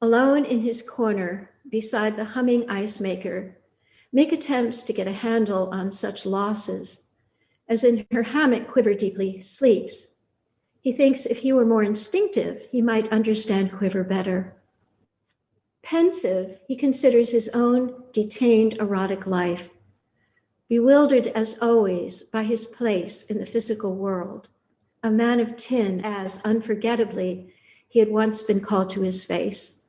Alone in his corner, beside the humming ice maker, Mick attempts to get a handle on such losses. As in her hammock, Quiver deeply sleeps. He thinks if he were more instinctive, he might understand Quiver better. Pensive, he considers his own detained erotic life, bewildered as always by his place in the physical world, a man of tin, as unforgettably he had once been called to his face,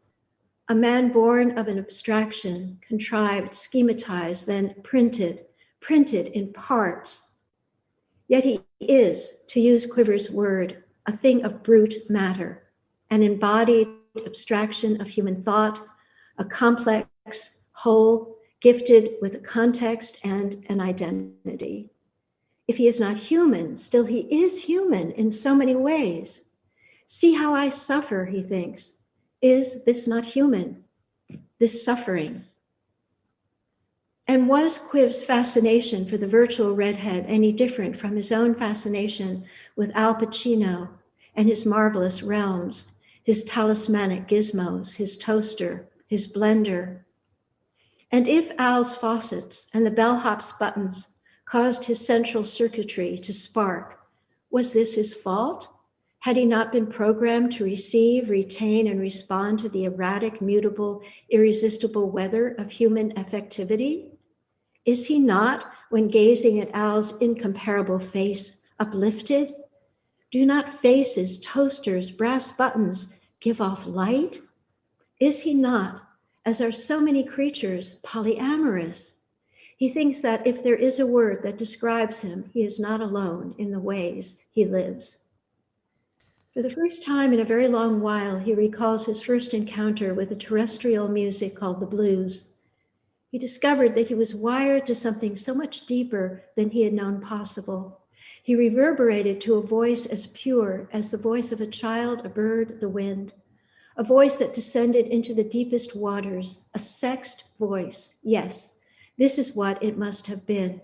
a man born of an abstraction, contrived, schematized, then printed in parts. Yet he is, to use Quiver's word, a thing of brute matter, an embodied abstraction of human thought, a complex whole, gifted with a context and an identity. If he is not human, still he is human in so many ways. See how I suffer, he thinks. Is this not human, this suffering? And was Quiv's fascination for the virtual redhead any different from his own fascination with Al Pacino and his marvelous realms, his talismanic gizmos, his toaster, his blender? And if Al's faucets and the bellhop's buttons caused his central circuitry to spark, was this his fault? Had he not been programmed to receive, retain, and respond to the erratic, mutable, irresistible weather of human affectivity? Is he not, when gazing at Al's incomparable face, uplifted? Do not faces, toasters, brass buttons give off light? Is he not, as are so many creatures, polyamorous? He thinks that if there is a word that describes him, he is not alone in the ways he lives. For the first time in a very long while, he recalls his first encounter with a terrestrial music called the blues. He discovered that he was wired to something so much deeper than he had known possible. He reverberated to a voice as pure as the voice of a child, a bird, the wind, a voice that descended into the deepest waters, a sexed voice. Yes, this is what it must have been.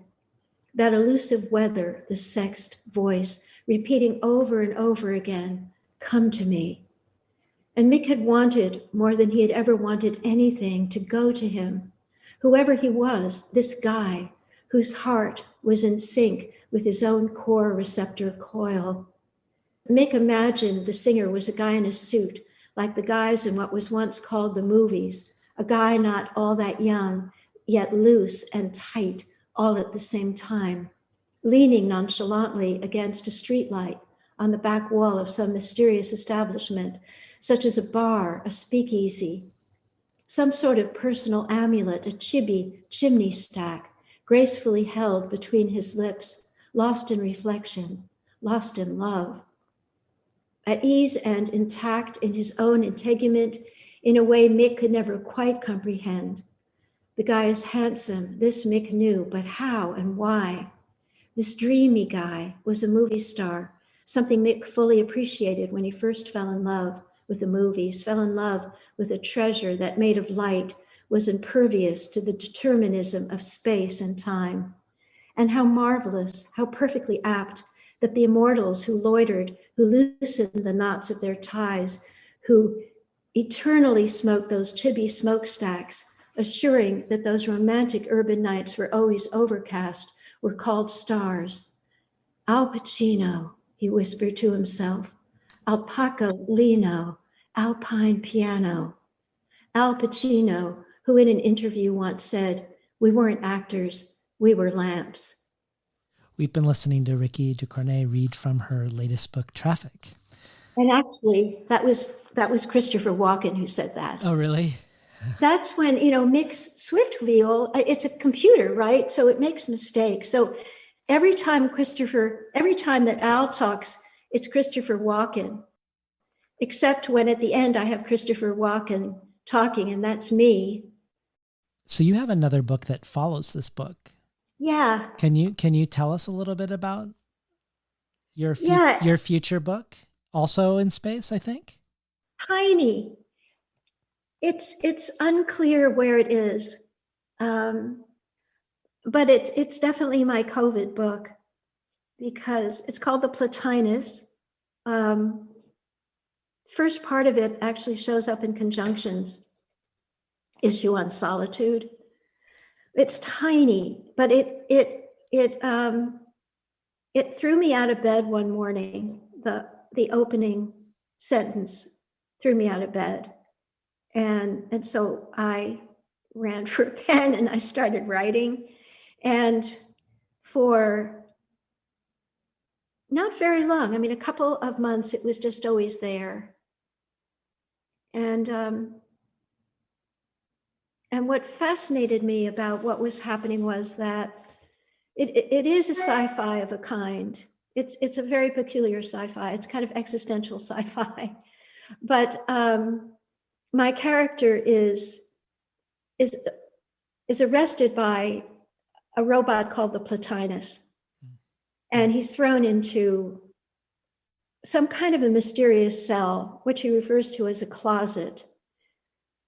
That elusive weather, the sexed voice, repeating over and over again, "Come to me." And Mick had wanted, more than he had ever wanted anything, to go to him. Whoever he was, this guy, whose heart was in sync with his own core receptor coil. Mick imagined the singer was a guy in a suit, like the guys in what was once called the movies, a guy not all that young, yet loose and tight all at the same time, leaning nonchalantly against a streetlight on the back wall of some mysterious establishment, such as a bar, a speakeasy, some sort of personal amulet, a chimney stack, gracefully held between his lips, lost in reflection, lost in love. At ease and intact in his own integument in a way Mick could never quite comprehend. The guy is handsome, this Mick knew, but how and why? This dreamy guy was a movie star, something Mick fully appreciated when he first fell in love with the movies, fell in love with a treasure that, made of light, was impervious to the determinism of space and time. And how marvelous, how perfectly apt that the immortals who loitered, who loosened the knots of their ties, who eternally smoked those chibi smokestacks, assuring that those romantic urban nights were always overcast, were called stars. Al Pacino, he whispered to himself. Alpaca lino, alpine piano. Al Pacino, who in an interview once said, "We weren't actors, we were lamps." We've been listening to Rikki Ducornet read from her latest book, Trafik. And actually, that was Christopher Walken who said that. Oh, really? That's when, Mick's Swift wheel, it's a computer, right? So it makes mistakes. So every time that Al talks, it's Christopher Walken, except when at the end I have Christopher Walken talking, and that's me. So you have another book that follows this book. Yeah. Can you tell us a little bit about your future book? Also in space, I think? Tiny. It's unclear where it is, but it's definitely my COVID book, because it's called The Plotinus. First part of it actually shows up in Conjunctions issue on solitude. It's tiny, but it threw me out of bed one morning. The opening sentence threw me out of bed. And so I ran for a pen and I started writing. And for not very long, a couple of months, it was just always there. And what fascinated me about what was happening was that it is a sci-fi of a kind. It's a very peculiar sci-fi. It's kind of existential sci-fi. But my character is arrested by a robot called the Plotinus, and he's thrown into some kind of a mysterious cell, which he refers to as a closet.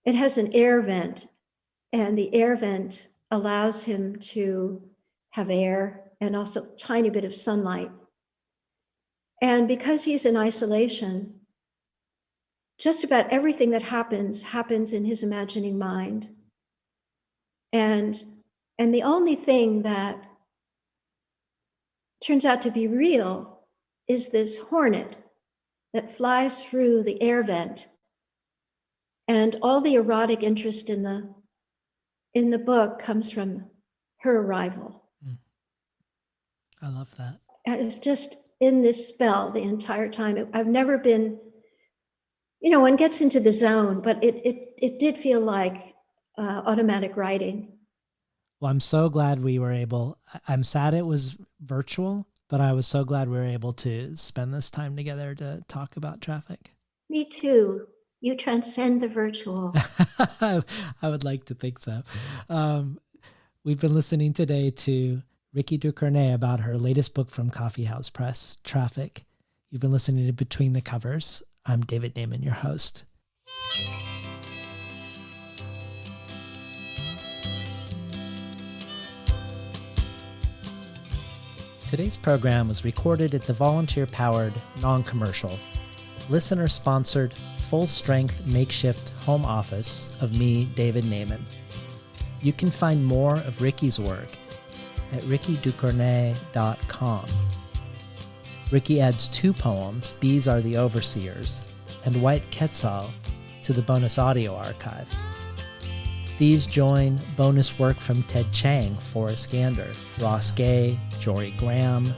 It has an air vent, and the air vent allows him to have air and also a tiny bit of sunlight. And because he's in isolation, just about everything that happens in his imagining mind. And the only thing that turns out to be real is this hornet that flies through the air vent. And all the erotic interest in the book comes from her arrival. I love that. I was just in this spell the entire time. I've never been, one gets into the zone, but it did feel like automatic writing. Well, I'm so glad I'm sad it was virtual, but I was so glad we were able to spend this time together to talk about Trafik. Me too. You transcend the virtual. I would like to think so. We've been listening today to Rikki Ducornet about her latest book from Coffee House Press, Trafik. You've been listening to Between the Covers. I'm David Naiman, your host. Today's program was recorded at the volunteer-powered, non-commercial, listener-sponsored, full-strength makeshift home office of me, David Naiman. You can find more of Rikki's work at rikkiducornet.com. Rikki adds 2 poems, Bees Are the Overseers, and White Quetzal, to the bonus audio archive. These join bonus work from Ted Chiang, Forrest Gander, Ross Gay, Jory Graham,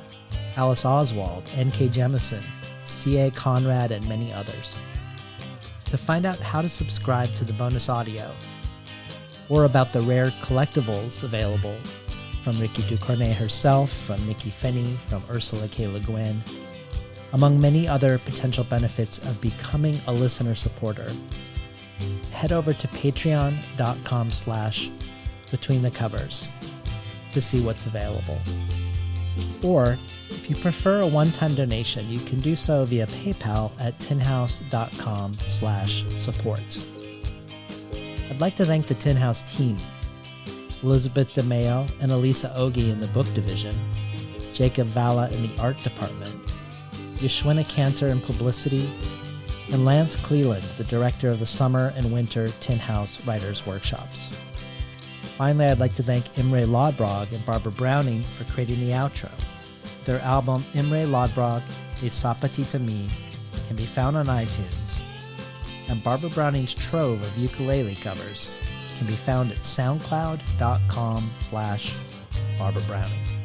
Alice Oswald, N.K. Jemisin, C.A. Conrad, and many others. To find out how to subscribe to the bonus audio, or about the rare collectibles available from Rikki Ducornet herself, from Nikki Finney, from Ursula K. Le Guin, among many other potential benefits of becoming a listener supporter. Head over to patreon.com/betweenthecovers to see what's available. Or, if you prefer a one-time donation, you can do so via PayPal at tinhouse.com/support. I'd like to thank the Tin House team, Elizabeth DeMeo and Elisa Ogie in the book division, Jacob Valla in the art department, Yashwina Cantor in publicity, and Lance Cleland, the director of the summer and winter Tin House Writers Workshops. Finally, I'd like to thank Imre Lodbrog and Barbara Browning for creating the outro. Their album Imre Lodbrog, A Sapatita Me, can be found on iTunes, and Barbara Browning's trove of ukulele covers can be found at soundcloud.com/Barbara Browning.